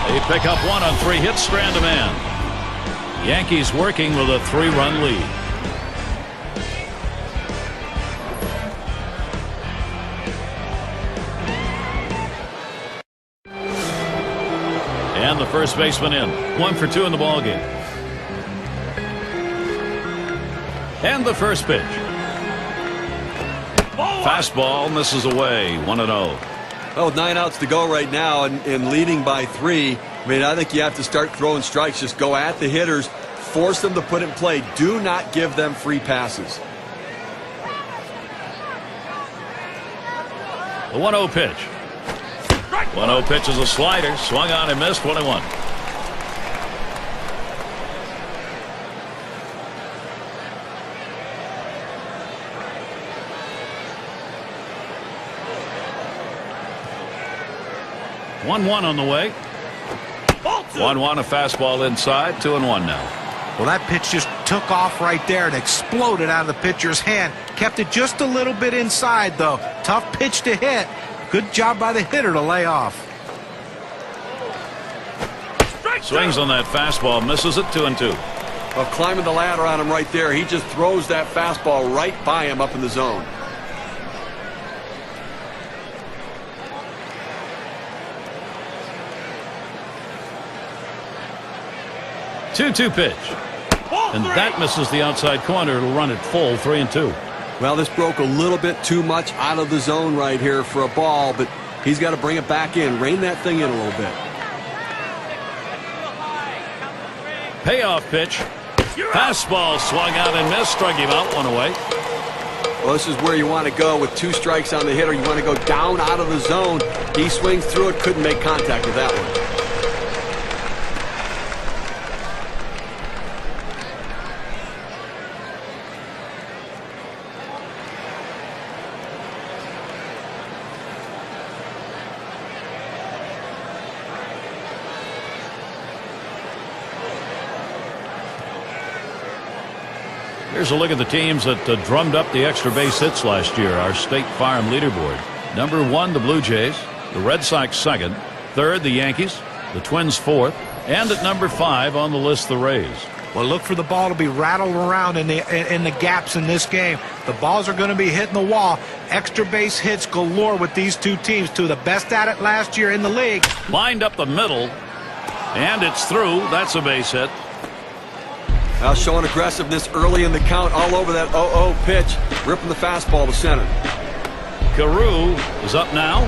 They pick up 1 on 3 hits, strand a man. Yankees working with a 3-run lead. And the first baseman in. 1 for 2 in the ballgame. And the first pitch. Fastball misses away, 1-0. Well, with 9 outs to go right now and leading by 3, I mean, I think you have to start throwing strikes. Just go at the hitters, force them to put in play. Do not give them free passes. The 1-0 pitch. 1-0 pitch is a slider. Swung on and missed, 1-1. One on the way. 1-1, a fastball inside. 2-1 now. Well, that pitch just took off right there and exploded out of the pitcher's hand. Kept it just a little bit inside, though. Tough pitch to hit. Good job by the hitter to lay off. Swings on that fastball, misses it, 2-2. Well, climbing the ladder on him right there. He just throws that fastball right by him up in the zone. 2-2 pitch. And that misses the outside corner. It'll run it full, 3-2. Well, this broke a little bit too much out of the zone right here for a ball, but he's got to bring it back in, rein that thing in a little bit. Payoff pitch. Fastball swung out and missed. Struck him out, one away. Well, this is where you want to go with 2 strikes on the hitter. You want to go down out of the zone. He swings through it, couldn't make contact with that one. Here's a look at the teams that drummed up the extra base hits last year. Our State Farm leaderboard. Number 1, the Blue Jays. The Red Sox 2nd. 3rd, the Yankees. The Twins 4th. And at number 5 on the list, the Rays. Well, look for the ball to be rattled around in the gaps in this game. The balls are going to be hitting the wall. Extra base hits galore with these 2 teams. 2 of the best at it last year in the league. Lined up the middle. And it's through. That's a base hit. Now showing aggressiveness early in the count all over that 0-0 pitch. Ripping the fastball to center. Carew is up now.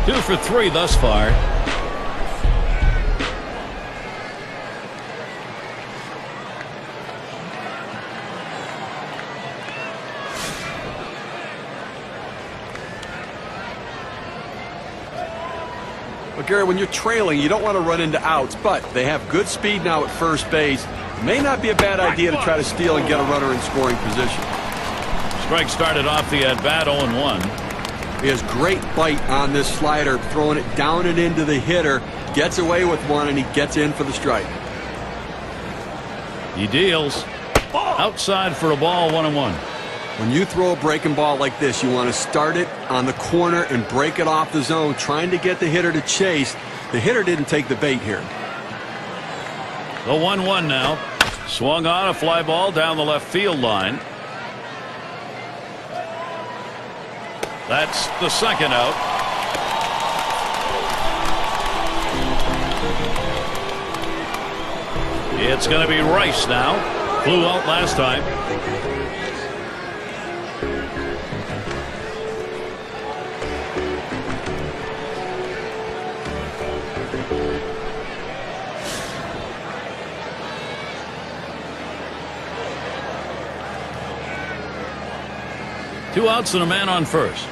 2 for 3 thus far. Well, Gary, when you're trailing, you don't want to run into outs, but they have good speed now at first base. May not be a bad idea to try to steal and get a runner in scoring position. Strike started off the at-bat 0-1. He has great bite on this slider, throwing it down and into the hitter. Gets away with one, and he gets in for the strike. He deals. Outside for a ball, 1-1. When you throw a breaking ball like this, you want to start it on the corner and break it off the zone, trying to get the hitter to chase. The hitter didn't take the bait here. The 1-1 now. Swung on a fly ball down the left field line. That's the second out. It's going to be Rice now. Flew out last time. Two outs and a man on first.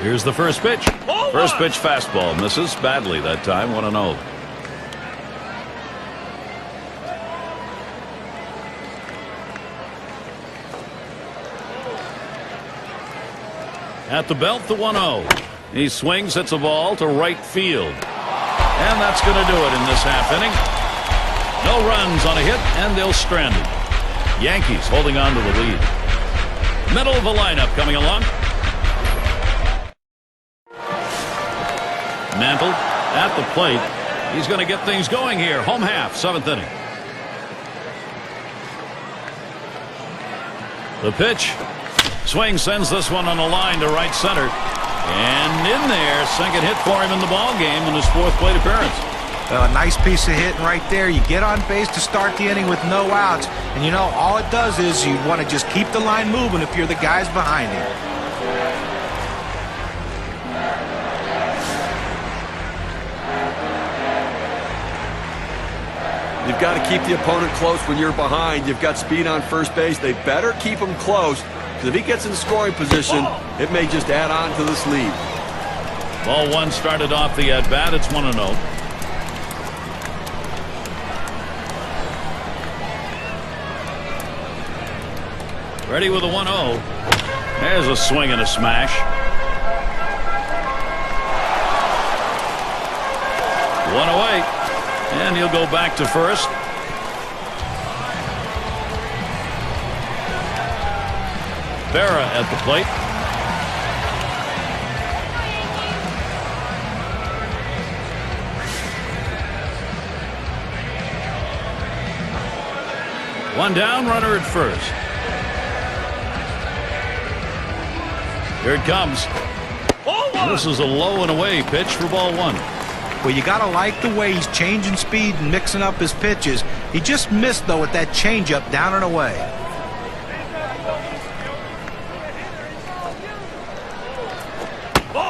Here's the first pitch. First pitch fastball. Misses badly that time. 1-0. At the belt, the 1-0. He swings, hits a ball to right field. And that's going to do it in this half inning. No runs on a hit, and they'll strand it. Yankees holding on to the lead. Middle of the lineup coming along. Mantle at the plate. He's going to get things going here. Home half, 7th inning. The pitch. Swing sends this one on the line to right center. And in there, second hit for him in the ball game in his 4th plate appearance. Well, a nice piece of hitting right there. You get on base to start the inning with no outs. And, you know, all it does is you want to just keep the line moving if you're the guys behind him. You've got to keep the opponent close when you're behind. You've got speed on first base. They better keep him close, because if he gets in scoring position, it may just add on to this lead. Ball 1 started off the at-bat. It's 1-0. Ready with a 1-0. There's a swing and a smash. 1 away. And he'll go back to first. Berra at the plate. One down, runner at first. Here it comes. This is a low and away pitch for ball 1. Well, you got to like the way he's changing speed and mixing up his pitches. He just missed, though, with that changeup down and away.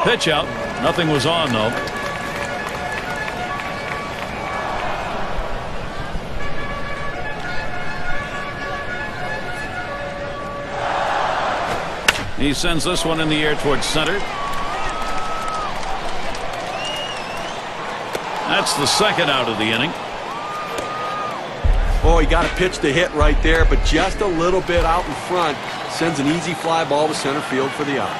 Pitch out. Nothing was on, though. He sends this one in the air towards center. That's the second out of the inning. Oh, he got a pitch to hit right there, but just a little bit out in front. Sends an easy fly ball to center field for the out.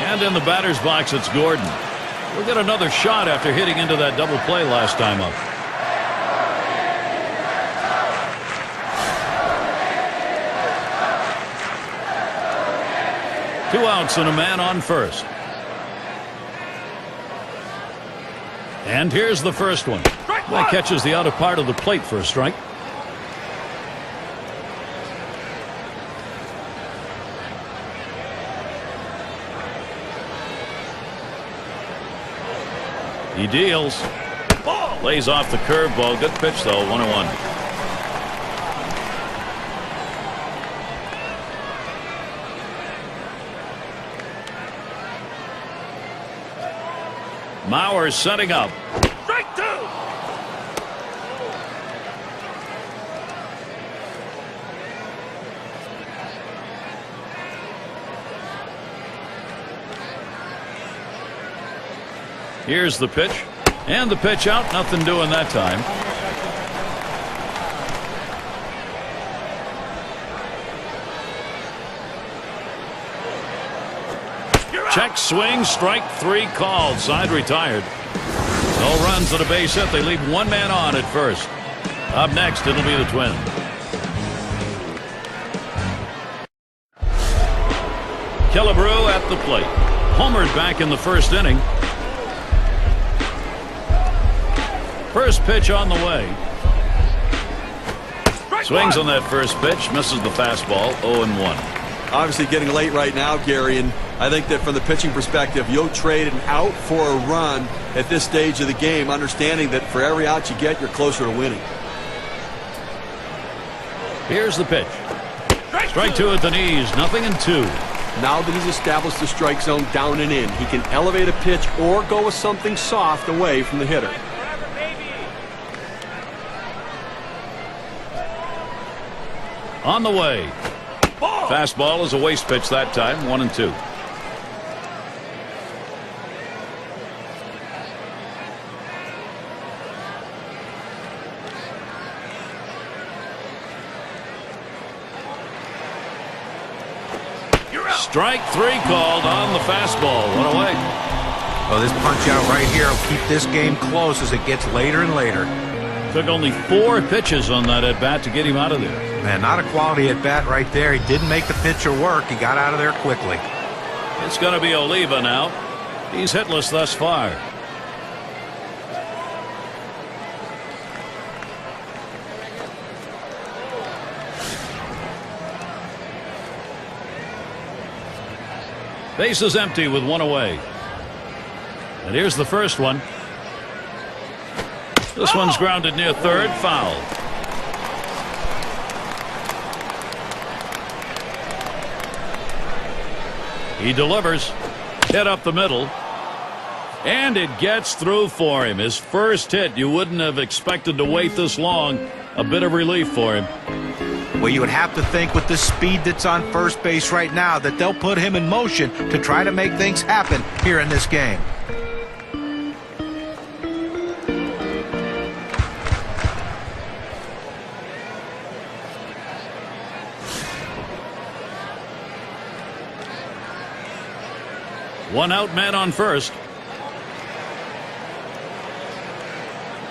And in the batter's box, it's Gordon. We'll get another shot after hitting into that double play last time up. Two outs and a man on first. And here's the first one. That catches the outer part of the plate for a strike. He deals. Lays off the curveball. Good pitch, though. 1-1. Mauer setting up. Strike two. Here's the pitch. And the pitch out. Nothing doing that time. Check swing, strike three called. Side retired. No runs at a base hit. They leave one man on at first. Up next, it'll be the Twins. Killebrew at the plate. Homered back in the first inning. First pitch on the way. Swings on that first pitch. Misses the fastball. 0-1. Obviously getting late right now, Gary, and I think that from the pitching perspective, you'll trade an out for a run at this stage of the game, understanding that for every out you get, you're closer to winning. Here's the pitch. Strike two at the knees. 0-2. Now that he's established the strike zone down and in, he can elevate a pitch or go with something soft away from the hitter. On the way. Fastball is a waste pitch that time. 1-2. Strike three called on the fastball. 1 away. Well, this punch out right here will keep this game close as it gets later and later. Took only 4 pitches on that at bat to get him out of there. Man, not a quality at bat right there. He didn't make the pitcher work. He got out of there quickly. It's going to be Oliva now. He's hitless thus far. Base is empty with 1 away. And here's the first one. This one's grounded near third. Foul. He delivers. Hit up the middle. And it gets through for him. His first hit. You wouldn't have expected to wait this long. A bit of relief for him. Well, you would have to think with the speed that's on first base right now that they'll put him in motion to try to make things happen here in this game. One out, man on first.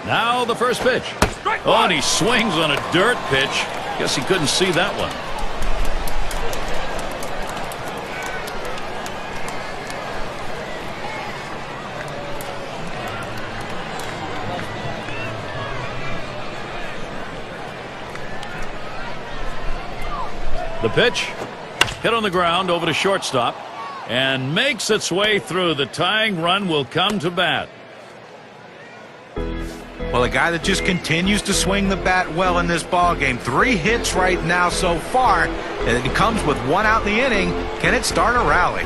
Now the first pitch. Oh, and he swings on a dirt pitch. Guess he couldn't see that one. The pitch hit on the ground over to shortstop and makes its way through. The tying run will come to bat. Well, a guy that just continues to swing the bat well in this ball game. 3 hits right now so far, and it comes with 1 out in the inning. Can it start a rally?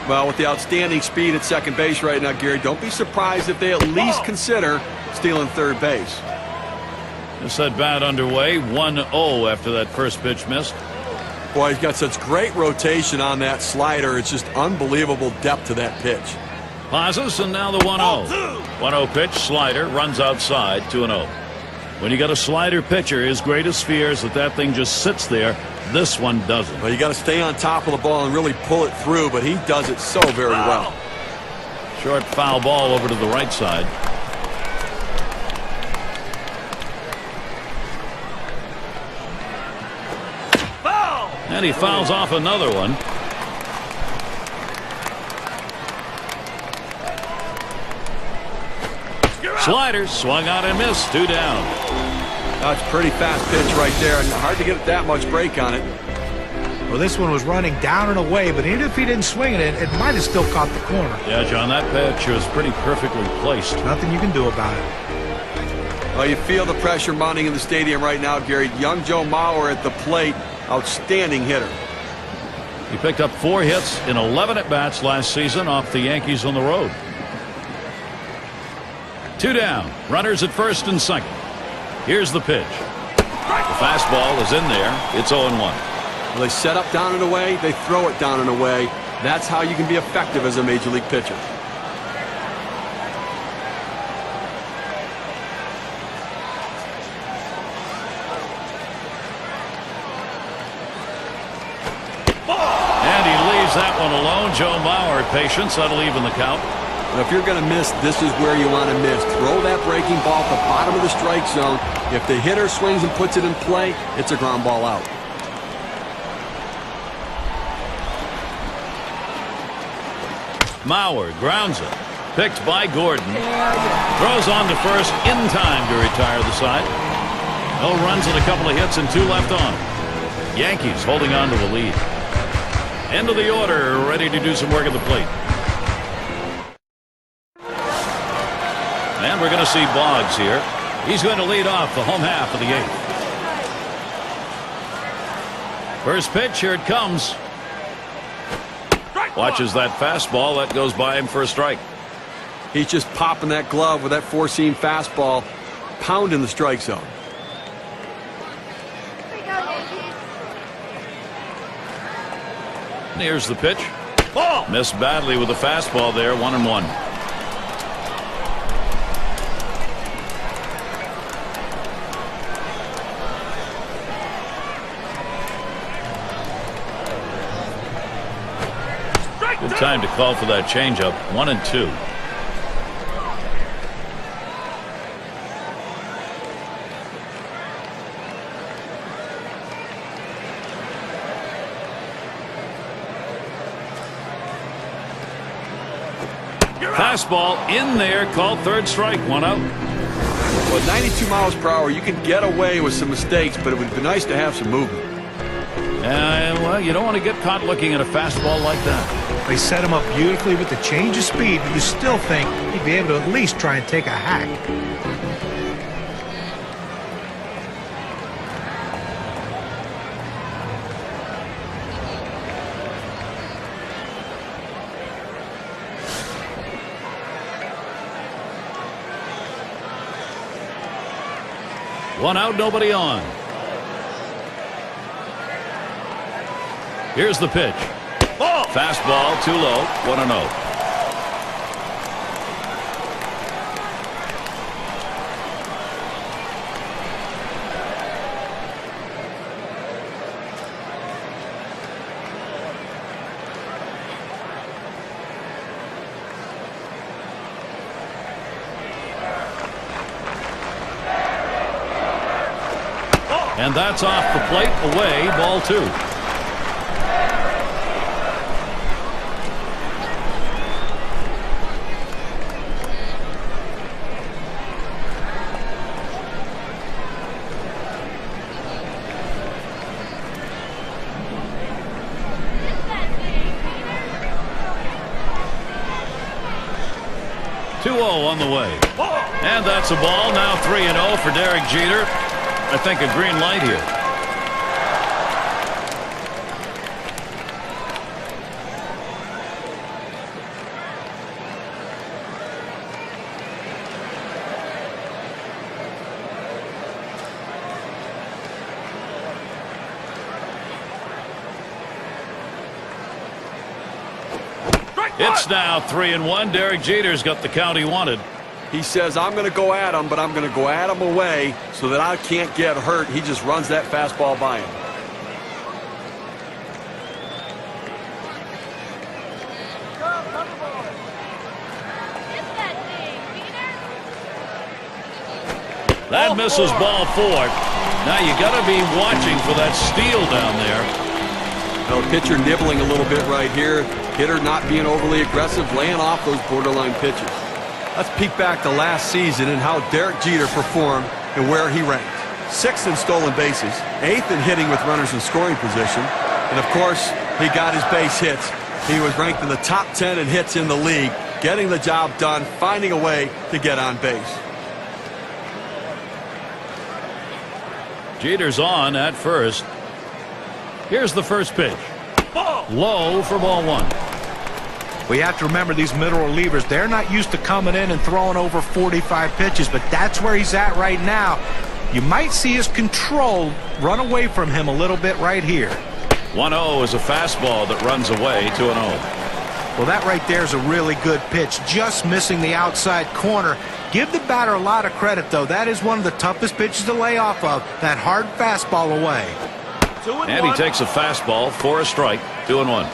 Well, with the outstanding speed at second base right now, Gary, don't be surprised if they at least consider stealing third base. This at bat underway, 1-0 after that first pitch missed. Boy, he's got such great rotation on that slider. It's just unbelievable depth to that pitch. Pauses, and now the 1-0. 1-0 pitch, slider, runs outside, 2-0. When you got a slider pitcher, his greatest fear is that that thing just sits there. This one doesn't. Well, you got to stay on top of the ball and really pull it through, but he does it so very well. Short foul ball over to the right side. And he fouls off another one. Slider swung out and missed. 2 down. That's a pretty fast pitch right there, and hard to get that much break on it. Well, this one was running down and away, but even if he didn't swing it, it might have still caught the corner. Yeah, John, that pitch was pretty perfectly placed. Nothing you can do about it. Well, you feel the pressure mounting in the stadium right now, Gary. Young Joe Mauer at the plate. Outstanding hitter. He picked up 4 hits in 11 at-bats last season off the Yankees on the road. 2 down. Runners at first and second. Here's the pitch. The fastball is in there. It's 0-1. Well, they set up down and away. They throw it down and away. That's how you can be effective as a major league pitcher. And he leaves that one alone. Joe Mauer, patience. That'll even the count. Now, if you're going to miss, this is where you want to miss. Throw that breaking ball at the bottom of the strike zone. If the hitter swings and puts it in play, it's a ground ball out. Mauer grounds it. Picked by Gordon. Throws on to first in time to retire the side. No runs and a couple of hits and 2 left on. Yankees holding on to the lead. End of the order, ready to do some work at the plate. And we're going to see Boggs here. He's going to lead off the home half of the 8th. First pitch, here it comes. Watches that fastball. That goes by him for a strike. He's just popping that glove with that 4-seam fastball, pounding the strike zone. Here's the pitch. Ball. Missed badly with the fastball there. 1-1. Good time to call for that changeup. 1-2. Fastball in there, called third strike. 1 out. Well, 92 miles per hour, you can get away with some mistakes, but it would be nice to have some movement. Well, you don't want to get caught looking at a fastball like that. They set him up beautifully with the change of speed, but you still think he'd be able to at least try and take a hack. One out, nobody on. Here's the pitch. Ball. Fastball too low. 1-0. And that's off the plate, away, ball 2. 2-0 on the way. And that's a ball. Now 3-0 for Derek Jeter. I think a green light here. It's now 3-1. Derek Jeter's got the count he wanted. He says, I'm going to go at him, but I'm going to go at him away so that I can't get hurt. He just runs that fastball by him. That misses ball 4. Now you got to be watching for that steal down there. Well, pitcher nibbling a little bit right here. Hitter not being overly aggressive, laying off those borderline pitches. Let's peek back to last season and how Derek Jeter performed and where he ranked. 6th in stolen bases, 8th in hitting with runners in scoring position, and of course, he got his base hits. He was ranked in the top 10 in hits in the league, getting the job done, finding a way to get on base. Jeter's on at first. Here's the first pitch. Low for ball 1. We have to remember these middle relievers, they're not used to coming in and throwing over 45 pitches, but that's where he's at right now. You might see his control run away from him a little bit right here. 1-0 is a fastball that runs away. 2-0. Well, that right there is a really good pitch, just missing the outside corner. Give the batter a lot of credit, though. That is one of the toughest pitches to lay off of, that hard fastball away. And he takes a fastball for a strike. 2-1.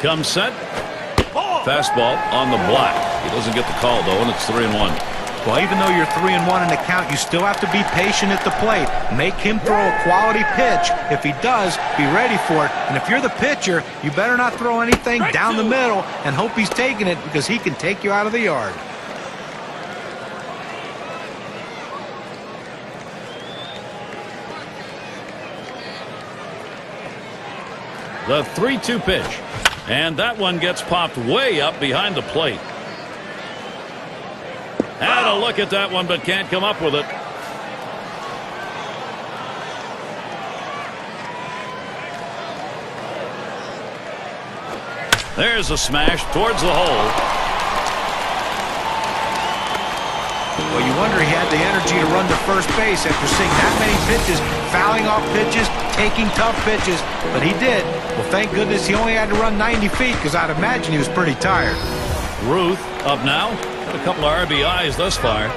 Comes set. Fastball on the block. He doesn't get the call, though, and it's 3-1. Well, even though you're 3-1 in the count, you still have to be patient at the plate. Make him throw a quality pitch. If he does, be ready for it. And if you're the pitcher, you better not throw anything down the middle and hope he's taking it, because he can take you out of the yard. The 3-2 pitch. And that one gets popped way up behind the plate. Had a look at that one, but can't come up with it. There's a smash towards the hole. Well, you wonder he had the energy to run to first base after seeing that many pitches, fouling off pitches, taking tough pitches, but he did. Well, thank goodness he only had to run 90 feet, because I'd imagine he was pretty tired. Ruth up now. Got a couple of RBIs thus far.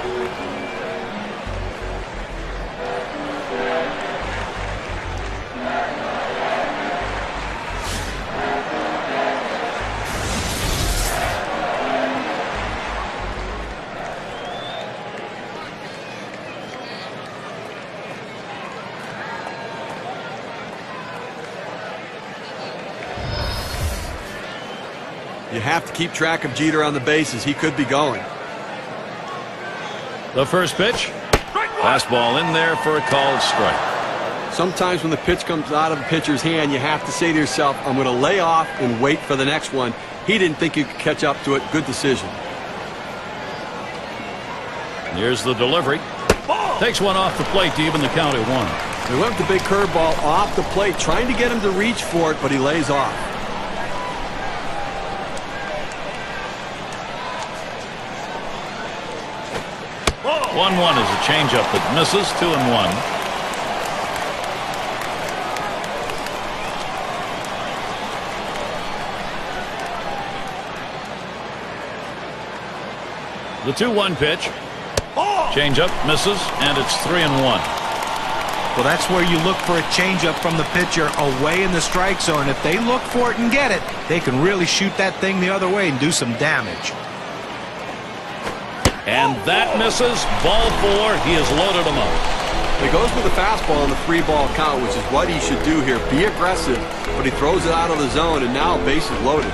You have to keep track of Jeter on the bases. He could be going. The first pitch. Fastball in there for a called strike. Sometimes when the pitch comes out of the pitcher's hand, you have to say to yourself, I'm going to lay off and wait for the next one. He didn't think he could catch up to it. Good decision. Here's the delivery. Takes one off the plate to even the count at 1. They went with the big curveball off the plate, trying to get him to reach for it, but he lays off. One is a changeup that misses. 2-1. The 2-1 pitch. Changeup misses, and it's 3-1. Well, that's where you look for a changeup from the pitcher away in the strike zone. If they look for it and get it, they can really shoot that thing the other way and do some damage. And that misses. Ball 4. He has loaded them up. He goes with the fastball on the 3-ball count, which is what he should do here. Be aggressive, but he throws it out of the zone, and now bases loaded.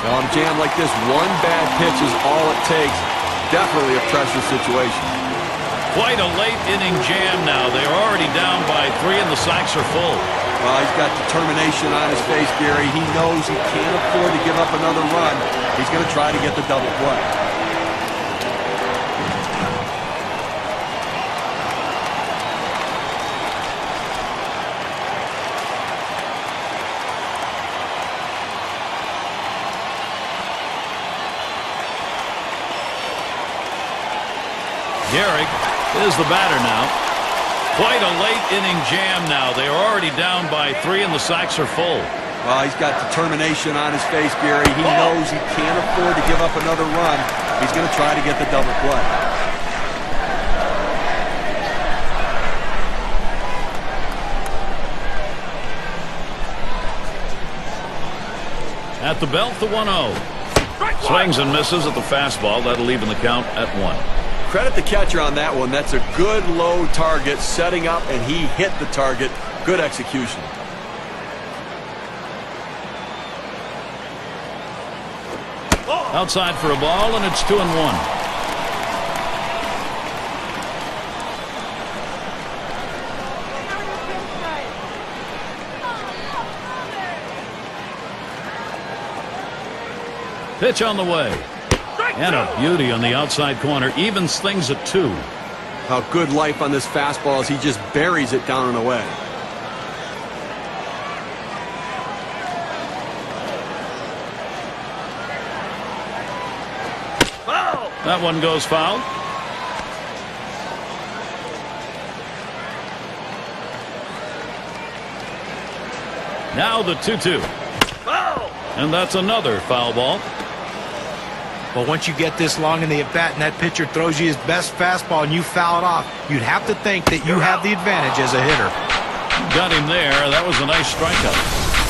On a jam like this, one bad pitch is all it takes. Definitely a pressure situation. Quite a late inning jam now. They are already down by 3 and the sacks are full. Well, he's got determination on his face, Gary. He knows he can't afford to give up another run. He's going to try to get the double play. Gehrig is the batter now. Quite a late inning jam now. They are already down by 3 and the sacks are full. Well, he's got determination on his face, Gary. He knows he can't afford to give up another run. He's going to try to get the double play. At the belt, the 1-0. Swings and misses at the fastball. That'll even the count at 1. Credit the catcher on that one. That's a good low target, setting up, and he hit the target. Good execution. Outside for a ball, and it's 2-1. Pitch on the way. And a beauty on the outside corner. Evens things at 2. How good life on this fastball as he just buries it down and away. That one goes foul. Now the 2-2. And that's another foul ball. But once you get this long in the at-bat and that pitcher throws you his best fastball and you foul it off, you'd have to think that you have the advantage as a hitter. Got him there. That was a nice strikeout.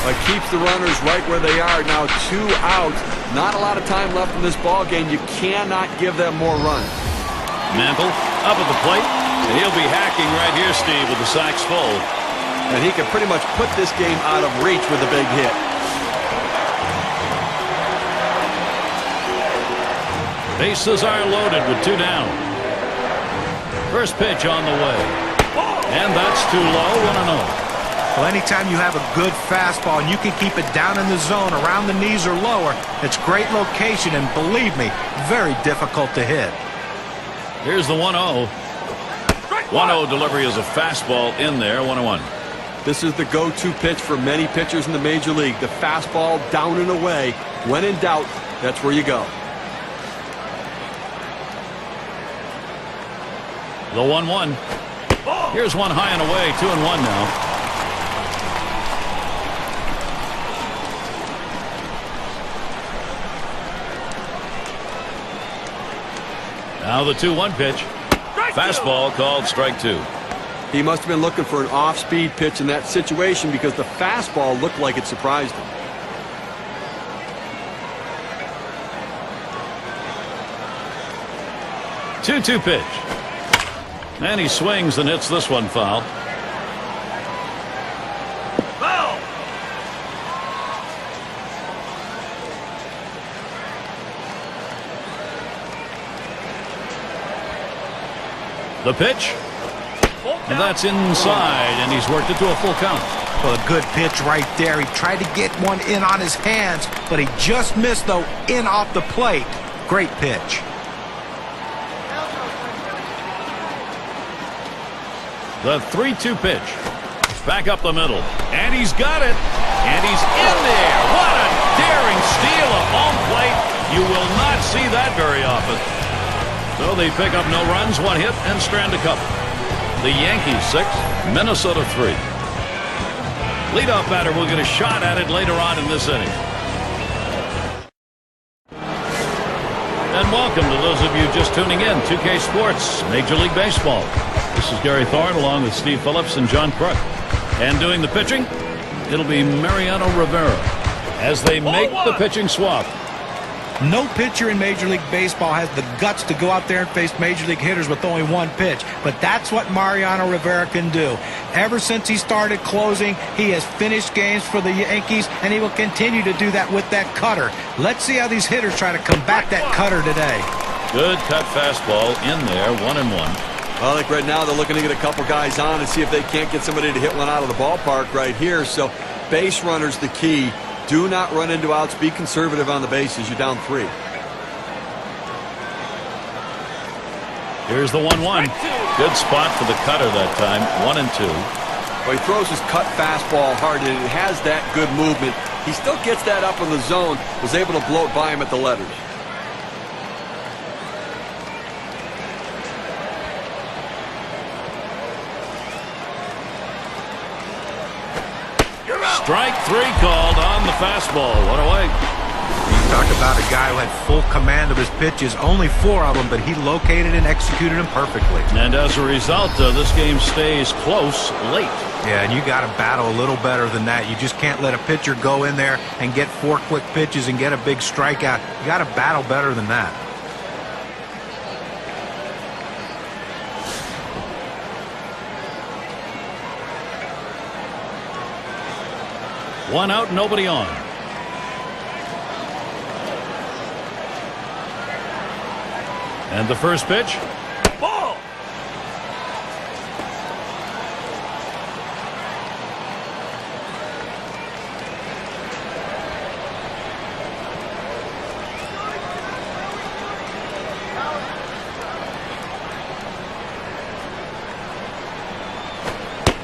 It keeps the runners right where they are. Now 2 out. Not a lot of time left in this ball game. You cannot give them more runs. Mantle up at the plate. And he'll be hacking right here, Steve, with the sacks full. And he can pretty much put this game out of reach with a big hit. Bases are loaded with 2 down. First pitch on the way. And that's too low, 1-0. Well, anytime you have a good fastball and you can keep it down in the zone around the knees or lower, it's great location and, believe me, very difficult to hit. Here's the 1-0. 1-0 delivery is a fastball in there, 1-1. This is the go-to pitch for many pitchers in the major league. The fastball down and away. When in doubt, that's where you go. The 1-1. Here's one high and away, 2-1 now. Now the 2-1 pitch. Fastball called strike 2. He must have been looking for an off-speed pitch in that situation because the fastball looked like it surprised him. Two pitch. And he swings and hits this one foul. Foul. The pitch. And that's inside, and he's worked it to a full count. Well, a good pitch right there. He tried to get one in on his hands, but he just missed, though, in off the plate. Great pitch. The 3-2 pitch. Back up the middle. And he's got it. And he's in there. What a daring steal of home plate. You will not see that very often. So they pick up no runs, 1 hit, and strand a couple. The Yankees 6, Minnesota 3. Leadoff batter will get a shot at it later on in this inning. And welcome to those of you just tuning in. 2K Sports, Major League Baseball. This is Gary Thorne along with Steve Phillips and John Crook. And doing the pitching, it'll be Mariano Rivera as they make the pitching swap. No pitcher in Major League Baseball has the guts to go out there and face Major League hitters with only one pitch. But that's what Mariano Rivera can do. Ever since he started closing, he has finished games for the Yankees, and he will continue to do that with that cutter. Let's see how these hitters try to combat that cutter today. Good cut fastball in there, 1-1. Well, I think right now they're looking to get a couple guys on and see if they can't get somebody to hit one out of the ballpark right here. So base runner's the key. Do not run into outs. Be conservative on the bases. You're down 3. Here's the 1-1. Good spot for the cutter that time. 1-2. Well, he throws his cut fastball hard, and it has that good movement. He still gets that up in the zone. Was able to blow it by him at the letters. Strike 3 called on the fastball. 1 away. You talk about a guy who had full command of his pitches. Only 4 of them, but he located and executed them perfectly. And as a result, this game stays close late. Yeah, and you got to battle a little better than that. You just can't let a pitcher go in there and get 4 quick pitches and get a big strikeout. You got to battle better than that. One out, nobody on. And the first pitch. Ball.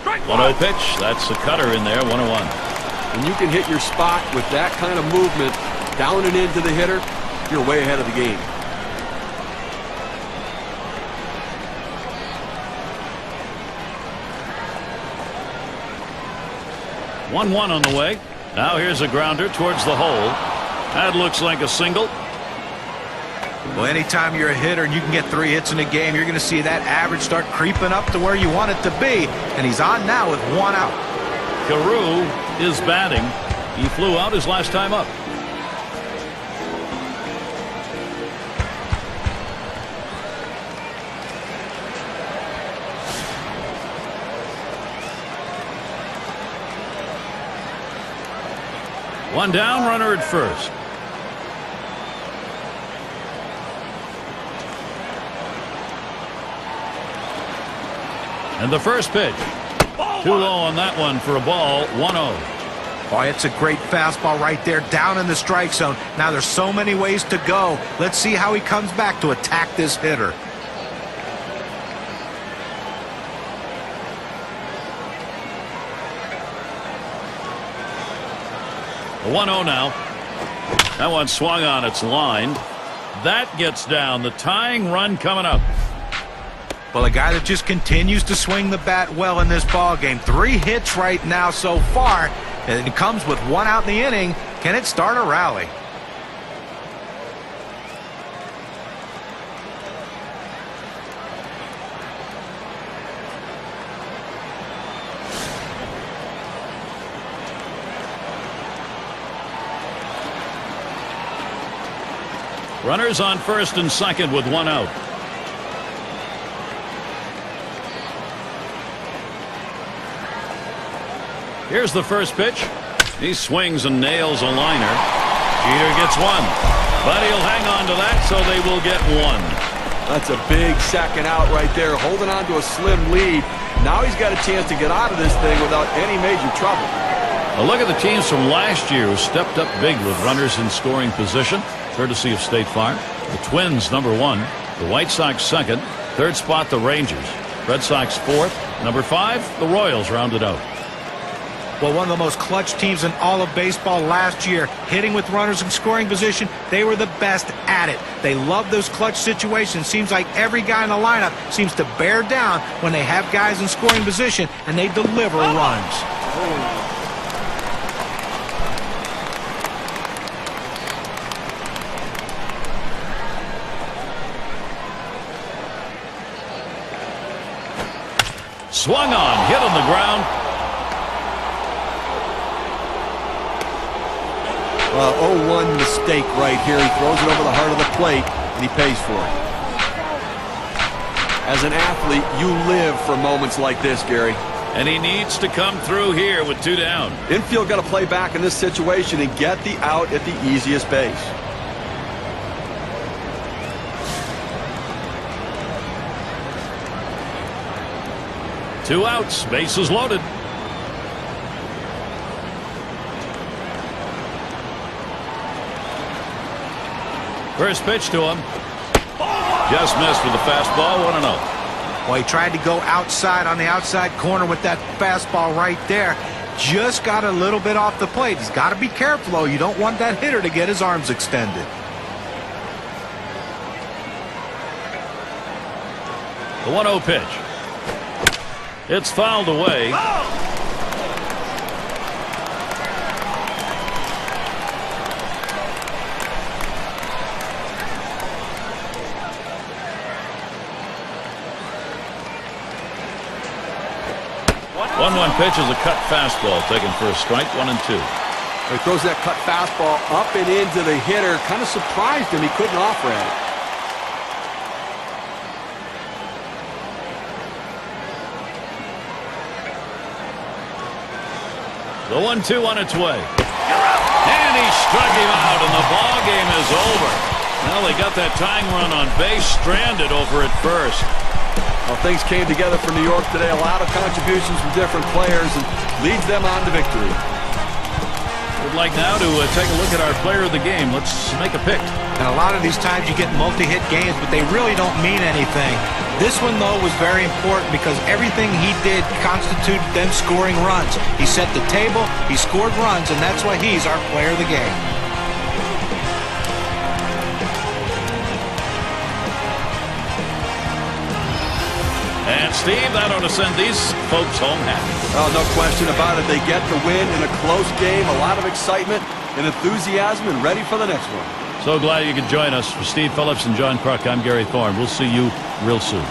Strike 1-0 pitch. That's the cutter in there. 1-1. When you can hit your spot with that kind of movement down and into the hitter, you're way ahead of the game. One on the way. Now here's a grounder towards the hole. That looks like a single. Well, anytime you're a hitter and you can get 3 hits in a game, you're going to see that average start creeping up to where you want it to be. And he's on now with 1 out. Carew is batting. He flew out his last time up. One down, runner at first. And the first pitch. Too low on that one for a ball. 1-0. Boy, it's a great fastball right there down in the strike zone. Now there's so many ways to go. Let's see how he comes back to attack this hitter. A 1-0 now. That one swung on its line. That gets down. The tying run coming up. Well, a guy that just continues to swing the bat well in this ball game. 3 hits right now so far. And it comes with 1 out in the inning. Can it start a rally? Runners on first and second with 1 out. Here's the first pitch. He swings and nails a liner. Jeter gets 1. But he'll hang on to that, so they will get 1. That's a big second out right there, holding on to a slim lead. Now he's got a chance to get out of this thing without any major trouble. A look at the teams from last year who stepped up big with runners in scoring position, courtesy of State Farm. The Twins, number 1. The White Sox, 2nd. 3rd spot, the Rangers. Red Sox, 4th. Number 5, the Royals rounded out. Well, one of the most clutch teams in all of baseball last year, hitting with runners in scoring position. They were the best at it. They love those clutch situations. Seems like every guy in the lineup seems to bear down when they have guys in scoring position, and they deliver runs. Swung on, hit on the ground. 0-1 mistake right here. He throws it over the heart of the plate, and he pays for it. As an athlete, you live for moments like this, Gary. And he needs to come through here with 2 down. Infield got to play back in this situation and get the out at the easiest base. Two outs, bases loaded. First pitch to him. Just missed with the fastball, 1-0. Well, he tried to go outside on the outside corner with that fastball right there. Just got a little bit off the plate. He's got to be careful, though. You don't want that hitter to get his arms extended. The 1-0 pitch. It's fouled away. One pitch is a cut fastball taken for a strike, 1-2. He throws that cut fastball up and into the hitter. Kind of surprised him. He couldn't offer at it. The 1-2 on its way. And he struck him out, and the ball game is over. Well, they got that tying run on base, stranded over at first. Well, things came together for New York today. A lot of contributions from different players, and leads them on to victory. We'd like now to take a look at our player of the game. Let's make a pick. And a lot of these times you get multi-hit games, but they really don't mean anything. This one, though, was very important because everything he did constituted them scoring runs. He set the table, he scored runs, and that's why he's our player of the game. And Steve, that ought to send these folks home happy. Oh, no question about it. They get the win in a close game. A lot of excitement and enthusiasm, and ready for the next one. So glad you could join us. For Steve Phillips and John Kruk, I'm Gary Thorne. We'll see you real soon.